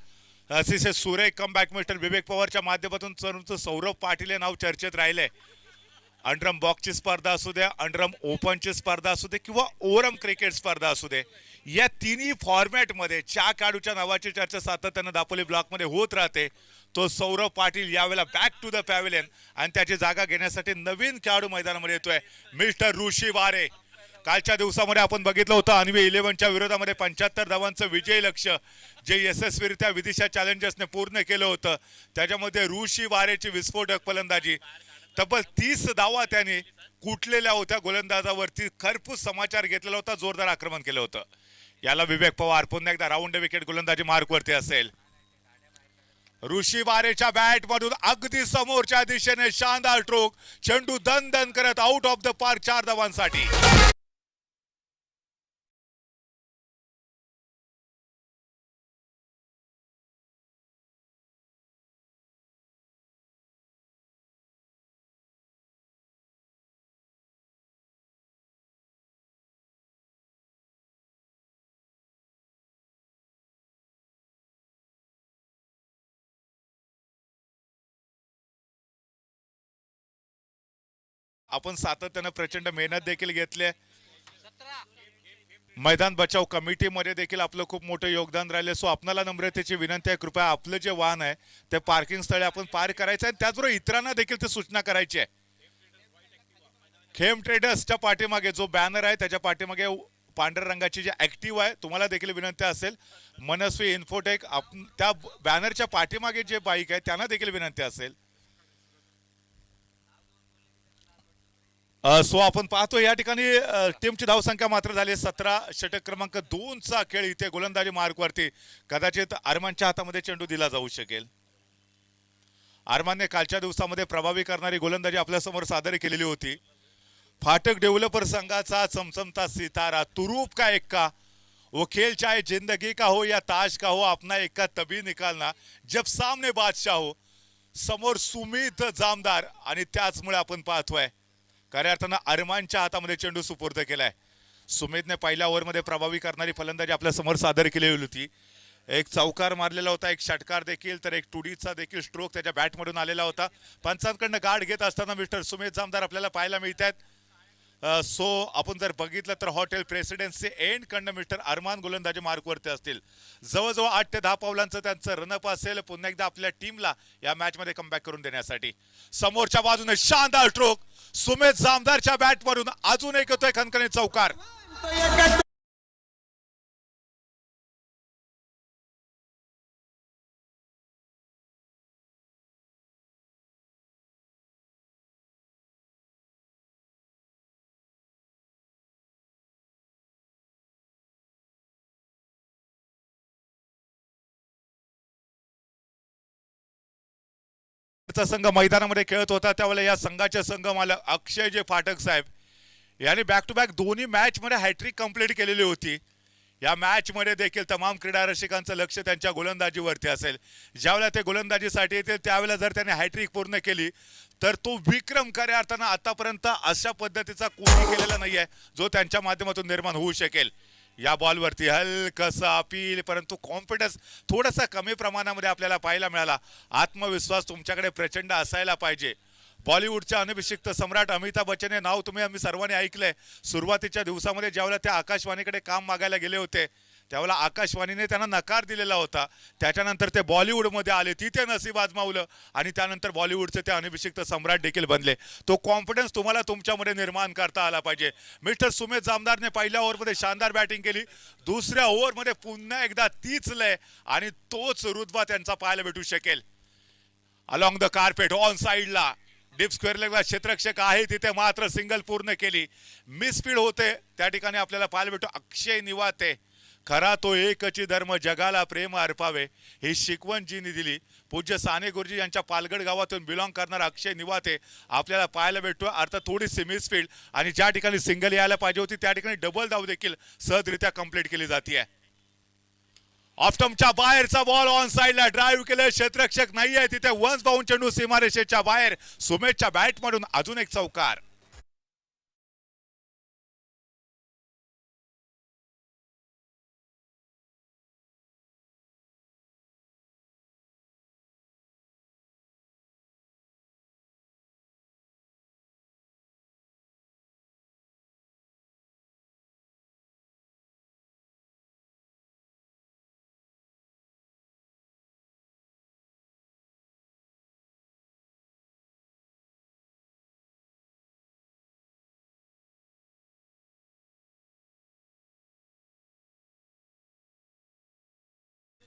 अतिशय सुरेख कमबॅक मिस्टर विवेक पवारच्या माध्यमातून सौरभ पाटील हे नाव चर्चेत राहिले. अंडरम बॉक्सची स्पर्धा असू द्या, अंडरम ओपनची स्पर्धा असू दे किंवा ओरम क्रिकेट स्पर्धा असू दे, या तिन्ही फॉर्मॅटमध्ये ज्या खेळाडूच्या नावाची चर्चा सातत्यानं दापोली ब्लॉकमध्ये होत राहते तो सौरभ पाटील यावेळेला बॅक टू द पॅव्हिलियन आणि त्याची जागा घेण्यासाठी नवीन खेळाडू मैदानामध्ये येतोय मिस्टर ऋषी वारे. कालच्या दिवसामध्ये आपण बघितलं होतं अन्वी 11च्या विरोधामध्ये 75 धावांचं विजयी लक्ष्य जे यशस्वीरित्या विदिशा चॅलेंजर्सने पूर्ण केलं होतं. त्याच्यामध्ये ऋषी वारेची विस्फोटक फलंदाजी, तब्बल 30 धावा त्याने कुटलेल्या होत्या गोलंदाजावरती. खरपूस समाचार घेतलेला होता, जोरदार आक्रमण केलं होतं. याला विवेक पवार पुन्हा एकदा राऊंड विकेट गोलंदाजी मार्कवरती असेल. ऋषी वारेच्या बॅट मधून अगदी समोरच्या दिशेने शानदार स्ट्रोक, चेंडू दन दन करत आउट ऑफ द पार्क 4 धावांसाठी. आपण सातत्यानं प्रचंड मेहनत देखील घेतली. मैदान बचाव कमिटीमध्ये देखील आपलं खूप मोठं योगदान राहिले. सो आपल्याला नम्रतेची विनंती आहे, कृपया आपलं जे वाहन आहे ते पार्किंग स्थळी आपण पार्क करायचं आहे. त्याचबरोबर इतरांना देखील ते सूचना करायची आहे. खेम ट्रेडर्सच्या पाठीमागे जो बॅनर आहे त्याच्या पाठीमागे पांढऱ्या रंगाची जी ऍक्टिव्ह आहे, तुम्हाला देखील विनंती असेल मनस्वी इन्फोटेक, त्या बॅनरच्या पाठीमागे जे बाईक आहे त्यांना देखील विनंती असेल. सो आपण पाहतो या ठिकाणी टीमची धावसंख्या मात्र झाली 17. षटक क्रमांक 2चा खेळ इथे गोलंदाजी मार्कवरती. कदाचित अरमानच्या हातामध्ये चेंडू दिला जाऊ शकेल. अरमानने कालच्या दिवसामध्ये प्रभावी करणारी गोलंदाजी आपल्यासमोर सादर केलेली होती. फाटक डेव्हलपर संघाचा चमचमता सितारा, तुरूप का एक्का, वो खेल चाहे जिंदगी का हो या ताश का हो, अपना एक्का तभी निकालना जब सामने बादशाह हो. समोर सुमित जामदार आणि त्याचमुळे आपण पाहतोय खऱ्या अर्थानं अरमानच्या हातामध्ये चेंडू सुपूर्द केलाय. सुमितने पहिल्या ओव्हरमध्ये प्रभावी करणारी फलंदाजी आपल्या समोर सादर केलेली होती. एक चौकार मारलेला होता, एक षटकार देखील, तर एक टुडीचा देखील स्ट्रोक त्याच्या बॅटमधून आलेला होता. पंचांकडनं गार्ड घेत असताना मिस्टर सुमित जामदार आपल्याला पाहायला मिळत आहेत. सो आपण जर बघितलं तर हॉटेल प्रेसिडेन्सी एंड कडनं मिस्टर अरमान गोलंदाजी मार्कवरती असतील. जवळजवळ 8 ते 10 पावलांचं त्यांचं रनअप असेल पुन्हा एकदा आपल्या टीमला या मॅच मध्ये कमबॅक करून देण्यासाठी. समोरच्या बाजूने शानदार स्ट्रोक सुमित जामदारच्या बॅटवरून अजून एक येतोय खणखणीत चौकार. संघ मैदानामध्ये खेळत होता त्यावेळेला या संघाचे संघ मालक अक्षय जे फाटक साहेब याने बॅक टू बॅक दोन्ही मॅच मध्ये हॅट्रिक कंप्लीट केलेली होती. या मॅच मध्ये देखील तमाम क्रीडा रसिकांचं लक्ष त्यांच्या गोलंदाजीवरती असेल. ज्यावेळेला ते गोलंदाजीसाठी येतील त्यावेळेला जर त्याने हॅट्रिक पूर्ण केली तर तो विक्रम खऱ्या अर्थानं आतापर्यंत अशा पद्धतीचा कोणी केलेला नाहीये जो त्यांच्या माध्यमातून निर्माण होऊ शकेल. या बॉलवरती हलकसं अपील, परंतु कॉन्फिडन्स थोडासा कमी प्रमाणामध्ये आपल्याला पाहायला मिळाला. आत्मविश्वास तुमच्याकडे प्रचंड असायला पाहिजे. बॉलिवूडच्या अनभिषिक्त सम्राट अमिताभ बच्चन हे नाव आम्ही सर्वांनी ऐकलंय. सुरुवातीच्या दिवसामध्ये ज्यावेळेला ते आकाशवाणीकडे काम मागायला गेले होते त्यावेळेला आकाशवाणीने त्यांना नकार दिलेला होता. त्याच्यानंतर ते बॉलिवूडमध्ये आले, तिथे नशीब आजमावलं आणि त्यानंतर बॉलिवूडचे ते अनभिषिक्त सम्राट देखील बनले. तो कॉन्फिडन्स तुम्हाला तुमच्यामध्ये निर्माण करता आला पाहिजे. मिस्टर सुमेध जामदारने पहिल्या ओव्हरमध्ये शानदार बॅटिंग केली. दुसऱ्या ओव्हरमध्ये पुन्हा एकदा तीच लय आणि तोच रुतबा त्यांचा पाहायला भेटू शकेल. अलॉंग द कार्पेट ऑन साइडला डीप स्क्वेअर लेगला क्षेत्ररक्षक आहे तिथे मात्र सिंगल पूर्ण केली. मिसफील्ड होते त्या ठिकाणी आपल्याला पाहायला भेटतो अक्षय निवाते. खरा तो एकची धर्म जगाला प्रेम अर्पावे ही शिकवण जीनी दिली. पूज्य साने गुरुजी यांच्या पालगड गावातून बिलॉंग करणारा अक्षय निवाते आपल्याला पाहायला भेटतो. अर्थात थोडीशी मिसफील्ड आणि ज्या ठिकाणी सिंगल यायला पाहिजे होती त्या ठिकाणी डबल धाव देखील सहजरित्या कंप्लीट केली जाते. ऑफटमच्या बाहेरचा बॉल ऑन साइडला ड्राईव्ह केले. क्षेत्ररक्षक नाहीये तिथे. वन्स बाउंड चेंडू सीमारेषेच्या बाहेर. सुमेधच्या बॅट मधून अजून एक चौकार.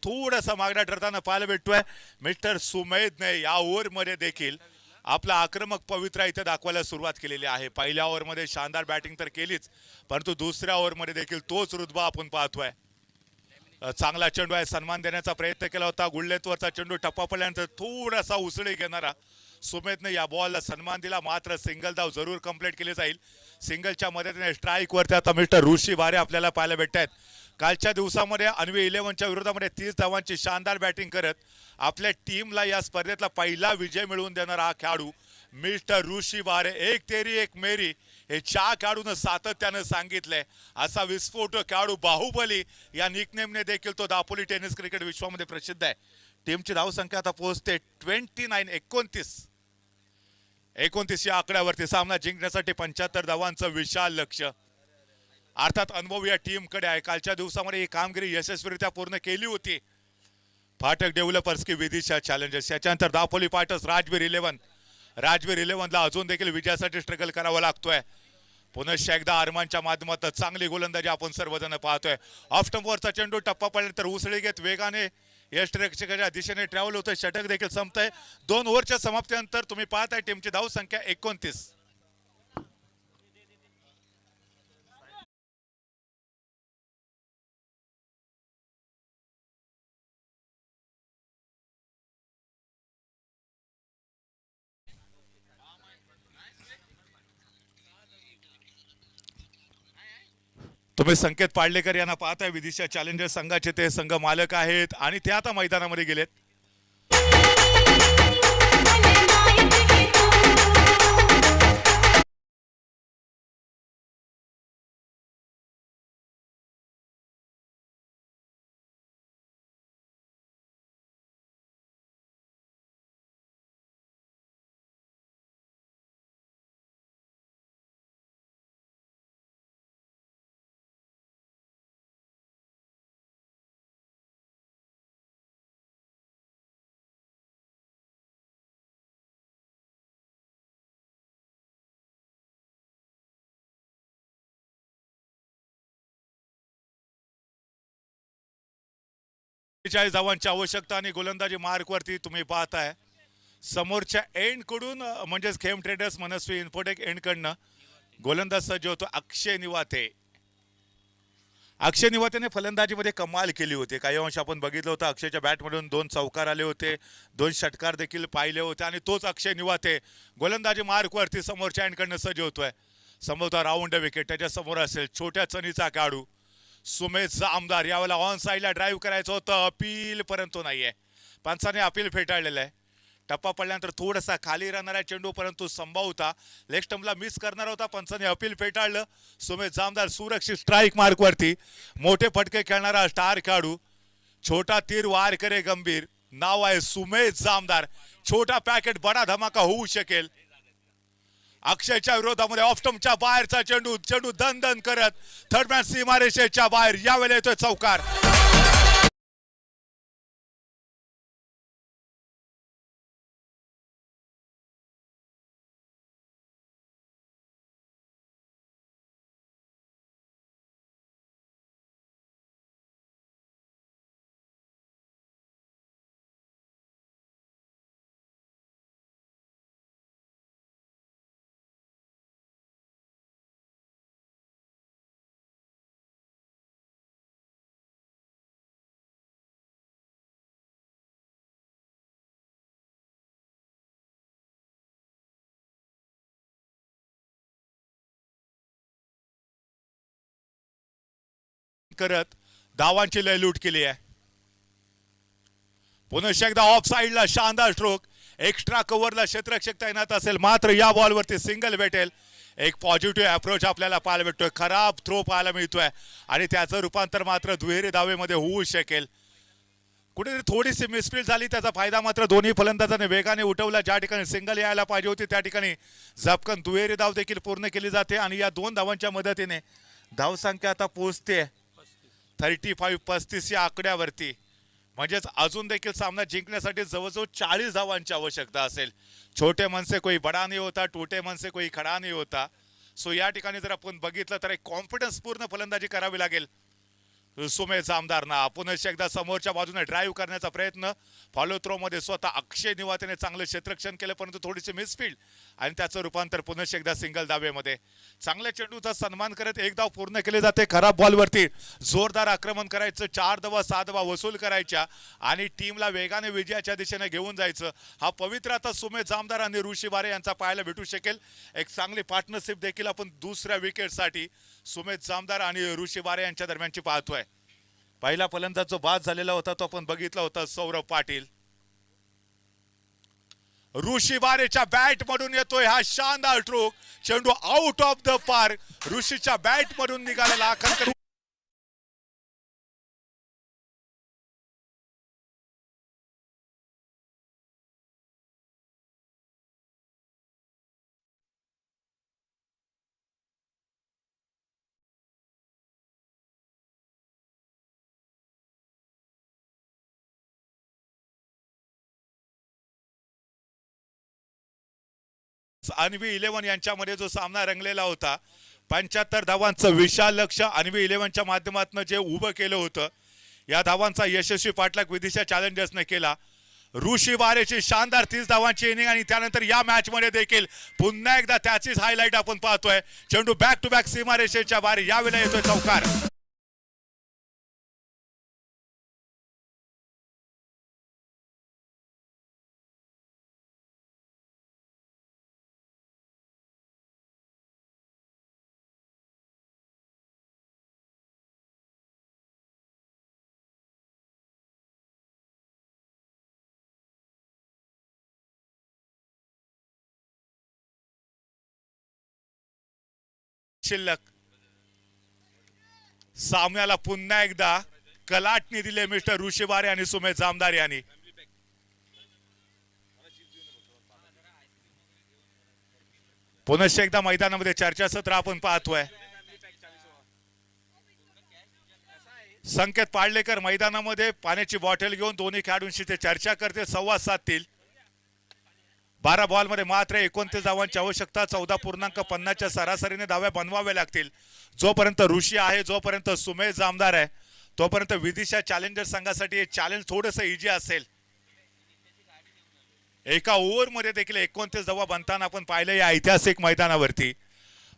थोडासा मागणा ठरताना पाहायला भेटतोय. मिस्टर सुमेधने या ओव्हरमध्ये देखील आपला आक्रमक पवित्रा इथे दाखवायला सुरुवात केलेली आहे. पहिल्या ओव्हरमध्ये शानदार बॅटिंग तर केलीच, परंतु दुसऱ्या ओव्हरमध्ये देखील तोच रुतबा आपण पाहतोय. चांगला चेंडू आहे, सन्मान देण्याचा प्रयत्न केला होता. गुळलेतवरचा चेंडू टप्पा पडल्यानंतर थोडासा उसळी घेणारा सुमेधने या बॉलला सन्मान दिला. मात्र सिंगल धाव जरूर कंप्लीट केली जाईल. सिंगलच्या मदतीने स्ट्राईक वरती आता मिस्टर ऋषी वारे आपल्याला पाहायला भेटत आहेत. कालच्या दिवसामध्ये अन्वी 11च्या विरोधामध्ये 30 धावांची शानदार बॅटिंग करत आपल्या टीमला या स्पर्धेतला पहिला विजय मिळवून देणारा हा खेळाडू मिस्टर ऋषी वारे. एक तेरी एक मेरी हे च्या खेळाडूनं सातत्यानं सांगितलंय. असा विस्फोट खेळाडू बाहुबली या निकनेमने देखील तो दापोली टेनिस क्रिकेट विश्वामध्ये प्रसिद्ध आहे. टीमची धावसंख्या आता पोहोचते 29 या आकड्यावरती. सामना जिंकण्यासाठी 75 धावांचं विशाल लक्ष अर्थात अनुभव या टीमकडे आहे. कालच्या दिवसामध्ये ही कामगिरी यशस्वीरित्या पूर्ण केली होती. फाटक डेव्हलपर्स की विदिशा चॅलेंजर्स. याच्यानंतर दापोली फायटर्स राजवीर 11ला अजून देखील विजयासाठी स्ट्रगल करावा लागतोय. पुनश्च एकदा अरमानच्या माध्यमातून चांगली गोलंदाजी आपण सर्वजण पाहतोय. ऑफ स्टंपवरचा चेंडू टप्पा पडल्यानंतर उसळी घेत वेगाने यष्टिरक्षकाच्या दिशेने ट्रॅव्हल होतोय. षटक देखील संपतंय. 2 ओव्हरच्या समाप्तीनंतर तुम्ही पाहताय टीमची धावसंख्या 29. तुम्ही संकेत पाडलेकर यांना पाहताय. विदिशा चॅलेंजर्स संघाचे ते संघ मालक आहेत आणि ते आता मैदानामध्ये गेलेत. धावांची आवश्यकता आणि गोलंदाजी मार्कवरती तुम्ही पाहताय. समोरच्या एंड कडून म्हणजेच खेम ट्रेडर्स मनस्वी इन्फोटेक एंड कडनं गोलंदाज सज्ज होतो अक्षय निवाते. अक्षय निवातेने फलंदाजीमध्ये कमाल केली होती. काही अंश आपण बघितलं होतं. अक्षयच्या बॅटमधून 2 चौकार आले होते, 2 षटकार देखील पाहिले होते आणि तोच अक्षय निवाते गोलंदाजी मार्कवरती समोरच्या एंड कडनं सज्ज होतोय. संभवतः राऊंड विकेट त्याच्या समोर असेल छोट्या चणीचा खेळाडू सुमेध जामदार. यावेळेला ऑन साईडला ड्राईव्ह करायचं होतं अपील परंतु नाहीये. पंचाने अपील फेटाळलेलं आहे. टप्पा पडल्यानंतर थोडासा खाली राहणारा चेंडू परंतु संभावता लेग स्टंपला मिस करणार होता. पंचाने अपील फेटाळलं. सुमेध जामदार सुरक्षित स्ट्राईक मार्क वरती. मोठे फटके खेळणारा स्टार खेळाडू छोटा तीर वार करे गंभीर. नाव आहे सुमेध जामदार. छोटा पॅकेट बडा धमाका होऊ शकेल. अक्षयच्या विरोधामध्ये ऑफ स्टंपच्या बाहेरचा चेंडू दन दन करत थर्ड मॅन सीमारेषेच्या बाहेर. यावेळेला येतोय चौकार. करत धावांची लयलूट केली आहे. पुन्हा एकदा ऑफ साइडला शानदार स्ट्रोक. एक्स्ट्रा कव्हरला क्षेत्ररक्षक तैनात असेल मात्र या बॉलवरती सिंगल भेटेल. एक पॉझिटिव्ह अप्रोच आपल्याला पाहायला भेटतोय. खराब थ्रो पाहायला मिळतोय आणि त्याचं रूपांतर मात्र दुहेरी धावेमध्ये होऊ शकेल. कुठेतरी थोडीशी मिसफील झाली. त्याचा फायदा मात्र दोन्ही फलंदाजांनी वेगाने उठवला. ज्या ठिकाणी सिंगल यायला पाहिजे होती त्या ठिकाणी झपकन दुहेरी धाव देखील पूर्ण केली जाते आणि या दोन धावांच्या मदतीने धावसंख्या आता पोहोचते 35 या आकड्यावरती. म्हणजेच अजून देखील सामना जिंकण्यासाठी जवळजवळ 40 धावांची आवश्यकता असेल. छोटे मन से कोई बडा नहीं होता, टूटे मन से कोई खडा नहीं होता. सो या ठिकाणी जर आपण बघितलं तर एक कॉन्फिडन्स पूर्ण फलंदाजी करावी लागेल सुमेध जामदारना. पुन्हा एकदा समोरच्या बाजूने ड्राईव्ह करण्याचा प्रयत्न. फॉलो थ्रो मध्ये स्वतः अक्षय निवातेने चांगलं क्षेत्ररक्षण केलं परंतु थोडीशी मिसफील्ड आणि त्याचं रूपांतर पुन्हा एकदा सिंगल धावेमध्ये. चांगल्या चेंडूचा सन्मान करत एक धाव पूर्ण केले जाते. खराब बॉलवरती जोरदार आक्रमण करायचं. 4 धावा 6 धावा वसूल करायच्या आणि टीमला वेगाने विजयाच्या दिशेने घेऊन जायचं. हा पवित्र आता सुमेध जामदार आणि ऋषी वारे यांचा पाहायला भेटू शकेल. एक चांगली पार्टनरशिप देखील आपण दुसऱ्या विकेटसाठी सुमेध जामदार आणि ऋषी वारे यांच्या दरम्यानची पाहतोय. पहिला फलंदाज जो बाद झालेला होता तो आपण बघितला होता सौरभ पाटील. ऋषी वारेच्या बॅट मधून येतोय हा शानदार स्ट्रोक. चेंडू आउट ऑफ द पार्क. ऋषीच्या बॅट मधून निघालेला आखन अन्वी 11 यांच्यामध्ये जो सामना रंगलेला होता. 75 धावांचं विशाल लक्ष अन्वी 11च्या माध्यमातून जे उभं केलं होतं. या धावांचा यशस्वी पाठलाग विदिशा चॅलेंजर्सने केला. ऋषी वारेची शानदार 30 धावांची इनिंग आणि त्यानंतर या मॅच मध्ये देखील पुन्हा एकदा त्याचीच हायलाइट आपण पाहतोय. चेंडू बॅक टू बॅक सीमारेषेच्या बाहेर. यावेळेला येतोय चौकार. शिल्लक सामन्याला पुन्हा एकदा कलाटणी दिले मिस्टर ऋषी वारे आणि सुमेध जामदार यांनी. पुन्हा एकदा मैदानामध्ये चर्चासत्र आपण पाहतोय. संकेत पाडलेकर मैदानामध्ये पाण्याची बॉटल घेऊन दोन्ही खेळाडूंशी ते चर्चा करते. संवाद साधतील. 12 बॉलमध्ये मात्र 29 धावांची आवश्यकता. 14.50च्या सरासरीने धाव्या बनवाव्या लागतील. जोपर्यंत ऋषी आहे जोपर्यंत सुमेध जामदार आहे तोपर्यंत विदिशा चॅलेंजर संघासाठी हे चॅलेंज थोडंसं इजी असेल. एका ओव्हरमध्ये देखील 29 धावा बनताना आपण पाहिलं या ऐतिहासिक मैदानावरती.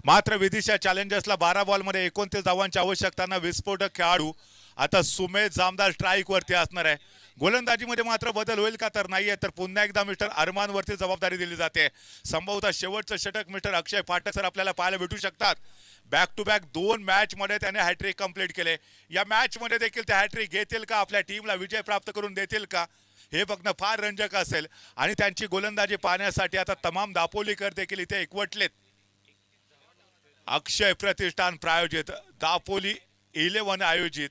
मात्र विदिशा चॅलेंजर्सला 12 बॉलमध्ये 29 धावांची आवश्यकता. विस्फोटक खेळाडू आता सुमेध जामदार स्ट्राईक वरती असणार आहे. गोलंदाजीमध्ये मात्र बदल होईल का तर नाहीये, तर पुन्हा एकदा मिस्टर अरमानवरती जबाबदारी दिली जाते. संभवतः शेवटचं षटक मिस्टर अक्षय फाटक सर आपल्याला पाहायला भेटू शकतात. बॅक टू बॅक 2 मॅच मध्ये त्याने हॅट्रिक कंप्लीट केले. या मॅच मध्ये देखील ते हॅट्रिक घेतील का, आपल्या टीमला विजय प्राप्त करून देतील का, हे बघणं फार रंजक असेल. आणि त्यांची गोलंदाजी पाहण्यासाठी आता तमाम दापोलीकर देखील इथे एकवटलेत. अक्षय प्रतिष्ठान प्रायोजित दापोली 11 आयोजित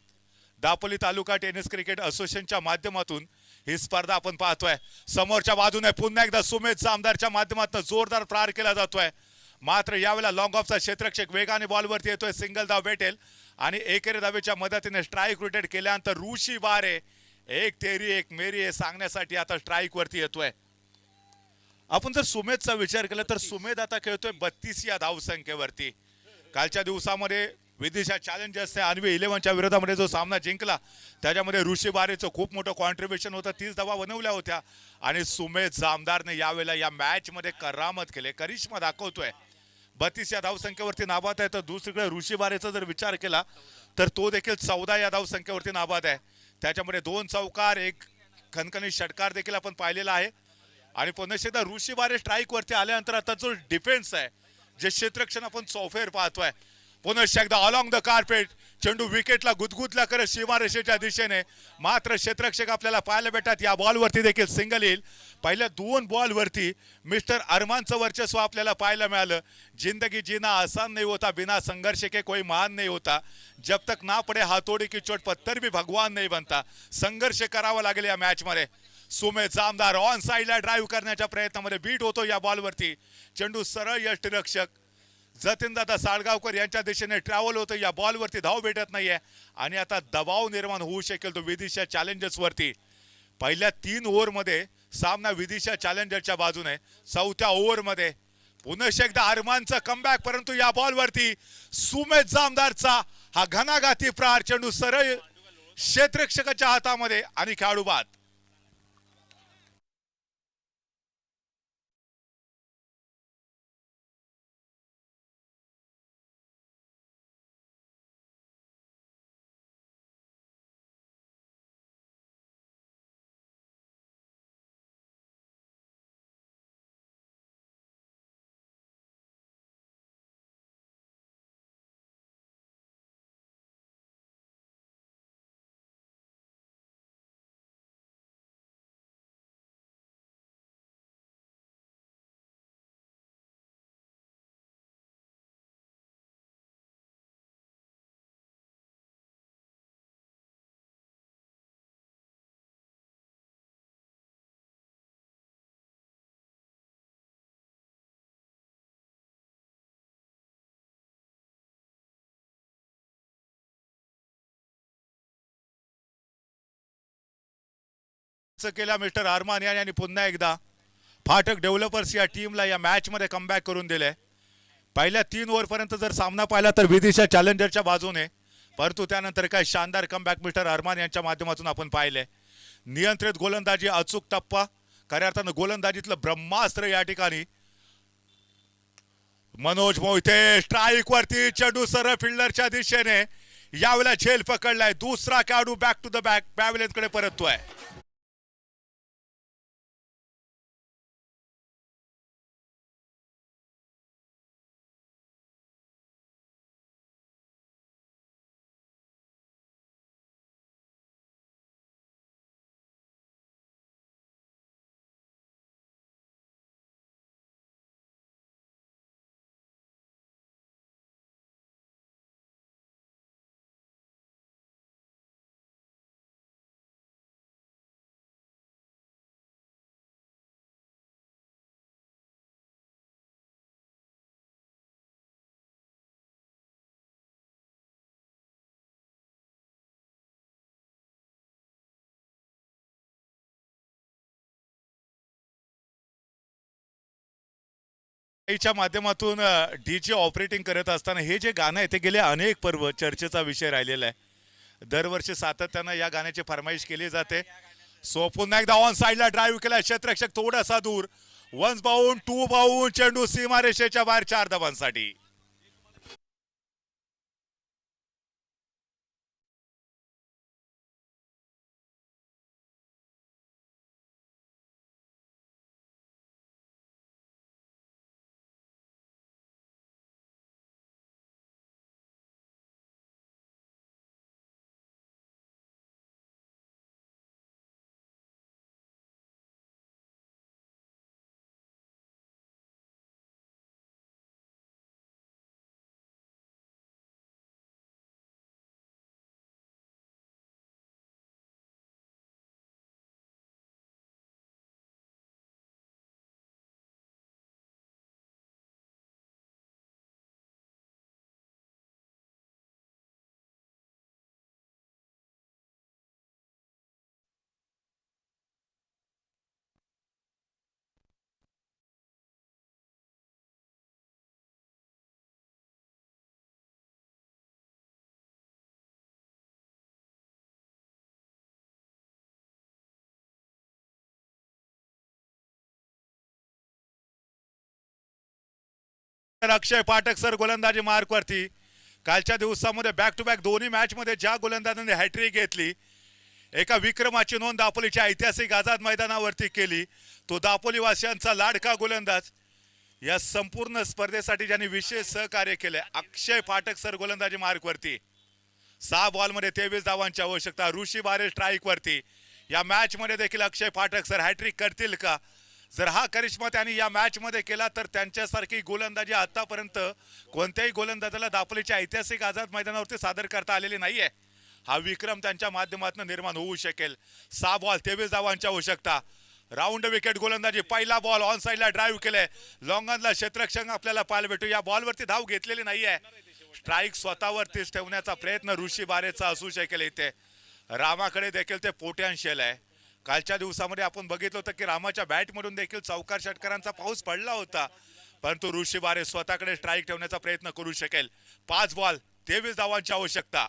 दापोली तालुका टेनिस क्रिकेट असोसिएशनच्या माध्यमातून ही स्पर्धा आपण पाहतोय. समोरच्या बाजूने पुन्हा एकदा सुमेध जामदारच्या माध्यमातून जोरदार प्रहार केला जातोय. मात्र यावेळेला लॉंग ऑफचा क्षेत्ररक्षक वेगाने बॉलवरती येतोय. सिंगल धाव भेटेल आणि एकेरी धावेच्या मदतीने स्ट्राईक रोटेट केल्यानंतर ऋषी बारे एक तेरी एक मेरी हे सांगण्यासाठी आता स्ट्राईक वरती येतोय. आपण जर सुमेधचा विचार केला तर सुमेध आता खेळतोय 32 या धावसंख्येवरती. कालच्या दिवसामध्ये विदिशा चॅलेंजर्सने अन्वी 11च्या विरोधामध्ये जो सामना जिंकला त्याच्यामध्ये ऋषी बारेचं खूप मोठं कॉन्ट्रीब्युशन होतं. 30 धावा बनवल्या होत्या आणि सुमेध जामदारने यावेळेला या मॅच मध्ये करामत केले, करिश्मा दाखवतोय. 32 या धावसंख्येवरती नाबाद आहे. तर दुसरीकडे ऋषी बारेचा जर विचार केला तर तो देखील 14 या धावसंख्येवरती नाबाद आहे. त्याच्यामध्ये 2 चौकार, 1 खणखणीत षटकार देखील आपण पाहिलेला आहे. आणि पुन्हा एकदा ऋषी बारे स्ट्राईक वरती आल्यानंतर आता जो डिफेन्स आहे, जे क्षेत्ररक्षण आपण चौफेर पाहतोय, पुन्हा एकदा अलॉंग द कार्पेट चेंडू विकेटला गुदगुदला करत सीमारेषेच्या दिशेने. मात्र क्षेत्ररक्षक आपल्याला पाहायला भेटतात. या बॉलवरती देखील सिंगल येईल. पहिल्या 2 बॉलवरती मिस्टर अरमानचं वर्चस्व आपल्याला पाहायला मिळालं. जिंदगी जीना आसान नहीं होता, बिना संघर्ष के कोई महान नहीं होता, जब तक ना पडे हातोडी की चोट पत्थर भी भगवान नहीं बनता. संघर्ष करावा लागेल या मॅच मध्ये. सुमेध जामदार ऑन साइडला ड्राईव्ह करण्याच्या प्रयत्नामध्ये बीट होतो या बॉलवरती. चेंडू सरळ यष्टिरक्षक जतीनदादा साळगावकर यांच्या दिशेने ट्रॅव्हल होतं. या बॉलवरती धाव भेटत नाहीये आणि आता दबाव निर्माण होऊ शकेल तो विदिशा चॅलेंजर्स वरती. पहिल्या 3 ओव्हरमध्ये सामना विदिशा चॅलेंजरच्या बाजूने. 4थ्या ओव्हरमध्ये पुन्हा एकदा अरमानचा कमबॅक, परंतु या बॉलवरती सुमेध जामदारचा हा घणाघाती प्रहार. चेंडू सरळ क्षेत्ररक्षकाच्या हातामध्ये आणि खेळाडू बाद. केला मिस्टर अरमान यांनी पुन्हा एकदा फाटक डेव्हलपर्स या टीमला या मॅच मध्ये कमबॅक करून दिले. पहिल्या 3 ओव्हर पर्यंत जर सामना पाहिला तर विदिशा चॅलेंजरच्या बाजूने, परंतु त्यानंतर काय शानदार कमबॅक मिस्टर अरमान यांच्या माध्यमातून आपण पाहिले. नियंत्रित गोलंदाजी, अचूक टप्पा, खऱ्या अर्थानं गोलंदाजीतलं ब्रह्मास्त्र या ठिकाणी. मनोज मोहिते स्ट्राईक वरती, चेंडू सरळ फिल्डरच्या दिशेने. यावेळेला झेल पकडलाय. दुसरा खेळाडू back to the back pavilion कडे परततोय. च्या माध्यमातून डीजे ऑपरेटिंग करत असताना हे जे गाणं आहे ते गेले अनेक पर्व चर्चेचा विषय राहिलेला आहे. दरवर्षी सातत्यानं या गाण्याची फरमाईश केली जाते. सो पुन्हा एकदा ऑन साइडला ड्राईव्ह केला क्षेत्ररक्षक थोडासा दूर. 1 बाउंड 2 बाउंड, चेंडू सीमारेषेच्या बाहेर 4 धावांसाठी. अक्षय पाठक सर गोलंदाजी मार्कवरती. कालच्या दिवसामध्ये बॅक टू बॅक दोन्ही मॅच मध्ये ज्या गोलंदाजांनी हॅट्रिक घेतली, एका विक्रमाची नोंद दापोलीच्या ऐतिहासिक आझाद मैदानावरती केली. तो दापोलीवासियांचा लाडका गोलंदाज, या संपूर्ण स्पर्धेसाठी ज्यांनी विशेष सहकार्य केले, अक्षय पाठक सर गोलंदाजी मार्कवरती. 6 बॉलमध्ये 23 धावांची आवश्यकता. ऋषी बारे स्ट्राईक वरती. या मॅच मध्ये देखील अक्षय पाठक सर हॅट्रिक करतील का? जर हा करिश्मा त्यांनी या मॅच मध्ये केला तर त्यांच्यासारखी गोलंदाजी आतापर्यंत कोणत्याही गोलंदाजाला दापोलीच्या ऐतिहासिक आझाद मैदानावरती सादर करता आलेली नाहीये. हा विक्रम त्यांच्या माध्यमातून निर्माण होऊ शकेल. 6 बॉल 23 धावांची आवश्यकता. राऊंड विकेट गोलंदाजी. पहिला बॉल ऑन साइडला ड्राईव्ह केले. लॉंगनला क्षेत्ररक्षक आपल्याला पाहायला भेटू. या बॉलवरती धाव घेतलेली नाहीये. स्ट्राईक स्वतःवरतीच ठेवण्याचा प्रयत्न ऋषी बारेचा असू शकेल. इथे रामाकडे देखील ते पोटेन्शियल आहे. कालच्या दिवसामध्ये आपण बघितलं होतं की रामाच्या बॅटमधून देखील चौकार षटकारांचा पाऊस पडला होता, परंतु ऋषी बारे स्वतःकडे स्ट्राईक ठेवण्याचा प्रयत्न करू शकेल. 5 बॉल 23 धावांची आवश्यकता.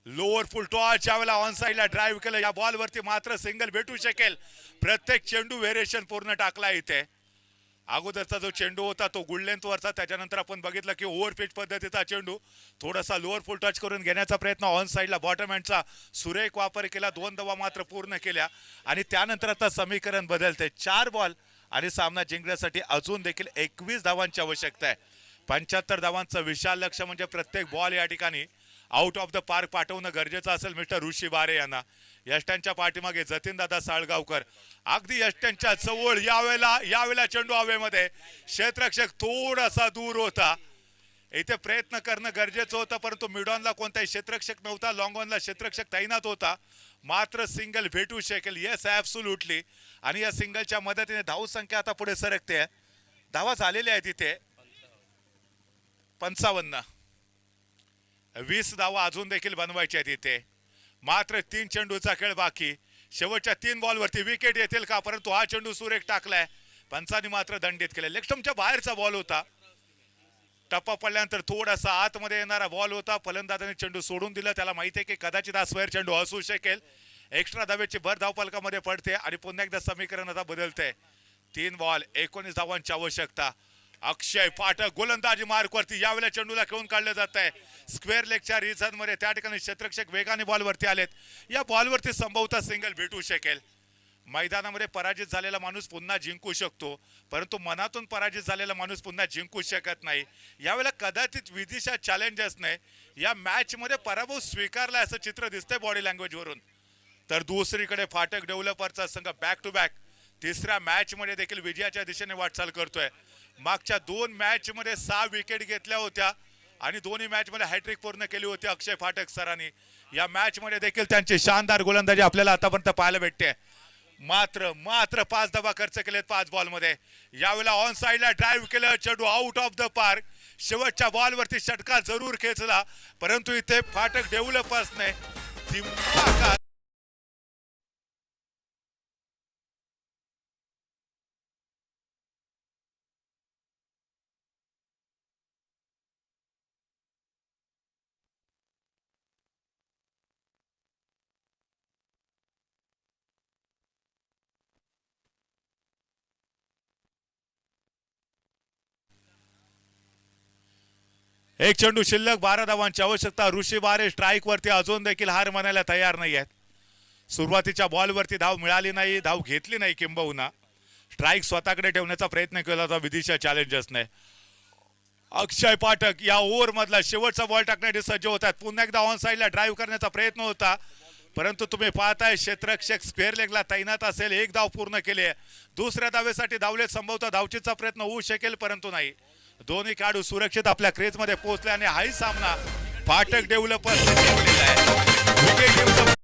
लोअर फुल टॉस ज्यावेळेला ऑन साइडला ड्राईव्ह केलं, या बॉलवरती मात्र सिंगल भेटू शकेल. प्रत्येक चेंडू व्हेरिएशन पूर्ण टाकला इथे. अगोदरचा जो चेंडू होता तो गुड लेंथवरचा, त्याच्यानंतर आपण बघितलं की ओव्हरपिच पद्धतीचा चेंडू थोडासा लोअर फुल टच करून घेण्याचा प्रयत्न ऑन साइडला बॉटम हँडचा सुरेख वापर केला. 2 धावा मात्र पूर्ण केल्या आणि त्यानंतर आता समीकरण बदलते. 4 बॉल आणि सामना जिंकण्यासाठी अजून देखील 21 धावांची आवश्यकता आहे. 75 धावांचं विशाल लक्ष्य म्हणजे प्रत्येक बॉल या ठिकाणी आउट ऑफ द पार्क पाठवणं गरजेचं असेल मिस्टर ऋषी बारे यांना. यष्ट्यांच्या पाठीमागे जतीनदादा साळगावकर अगदी यष्ट्यांच्या जवळ. यावेळेला चेंडू हवेमध्ये. क्षेत्ररक्षक थोडासा दूर होता. इथे प्रयत्न करणं गरजेचं होतं, परंतु मिडॉनला कोणताही क्षेत्ररक्षक नव्हता. लॉंग ऑनला क्षेत्ररक्षक तैनात होता. मात्र सिंगल भेटू शकेल. Yes absolutely. आणि या सिंगलच्या मदतीने धावसंख्या आता पुढे सरकते. धावा झालेल्या आहेत इथे 55. 20 धावा अजून देखील बनवायच्या आहेत इथे. मात्र 3 चेंडूचा खेळ बाकी. शेवटच्या 3 बॉलवरती विकेट येतील का? परंतु हा चेंडू सुरेख टाकलाय. पंचांनी मात्र दंडित केले. लेगस्टंपच्या बाहेरचा बॉल होता. टप्पा पडल्यानंतर थोडासा आतमध्ये येणारा बॉल होता. फलंदाजाने चेंडू सोडून दिला. त्याला माहिती आहे की कदाचित हा स्क्वेअर चेंडू असू शकेल. एक्स्ट्रा धावेची भर धावफलकामध्ये पडते आणि पुन्हा एकदा समीकरण आता बदलते. 3 बॉल 19 धावांची आवश्यकता. अक्षय पाठक गोलंदाजी मार्कवरती. यावेळेला चेंडूला खेळून काढलं जात आहे स्क्वेअर लेगच्या रिझन मध्ये. त्या ठिकाणी क्षेत्ररक्षक वेगाने बॉलवरती आलेत. या बॉलवरती संभवतः सिंगल भेटू शकेल. मैदानामध्ये पराजित झालेला माणूस पुन्हा जिंकू शकतो, परंतु मनातून पराजित झालेला माणूस पुन्हा जिंकू शकत नाही. यावेळेला कदाचित विदिशा चॅलेंजर्सने या मॅच मध्ये पराभव स्वीकारला असं चित्र दिसतंय बॉडी लँग्वेज वरून. तर दुसरीकडे फाटक डेव्हलपरचा संघ बॅक टू बॅक 3ऱ्या मॅच मध्ये देखील विजयाच्या दिशेने वाटचाल करतोय. मागच्या 2 मॅच मध्ये 6 विकेट घेतल्या होत्या आणि दोन्ही मॅच मध्ये हॅट्रिक पूर्ण केली होती अक्षय फाटक सरांनी. या मॅच मध्ये देखील त्यांची शानदार गोलंदाजी आपल्याला आतापर्यंत पाहायला भेटते. मात्र 5 धावा खर्च केलेत 5 बॉल मध्ये. यावेळेला ऑन साइडला ड्राईव्ह केलं. चेंडू आउट ऑफ द पार्क. शेवटच्या बॉलवरती षटकार जरूर खेचला, परंतु इथे फाटक डेव्हलपर्सने दिमाखात एक चेंडू शिल्लक 12 धावांची आवश्यकता. ऋषी बारे स्ट्राईक वरती अजून देखील हार मानायला तयार नाही आहेत. सुरुवातीच्या बॉलवरती धाव मिळाली नाही, धाव घेतली नाही. किंबहुना स्ट्राईक स्वतःकडे ठेवण्याचा प्रयत्न केला होता विदिशा चॅलेंजर्सने. अक्षय पाठक या ओव्हर मधला शेवटचा बॉल टाकण्यासाठी सज्ज होतात. पुन्हा एकदा ऑन साइडला ड्राईव्ह करण्याचा प्रयत्न होता, परंतु तुम्ही पाहताय क्षेत्ररक्षक स्क्वेअर लेगला तैनात असेल. 1 धाव पूर्ण केली. दुसऱ्या धावेसाठी धावले. संभवतः धावचीचा प्रयत्न होऊ शकेल, परंतु नाही. दोन्ही खेळाडू सुरक्षित आपल्या क्रीजमध्ये पोहोचले आणि हाही सामना फाटक डेव्हलपर्स जिंकलेला आहे. विकेट घेऊन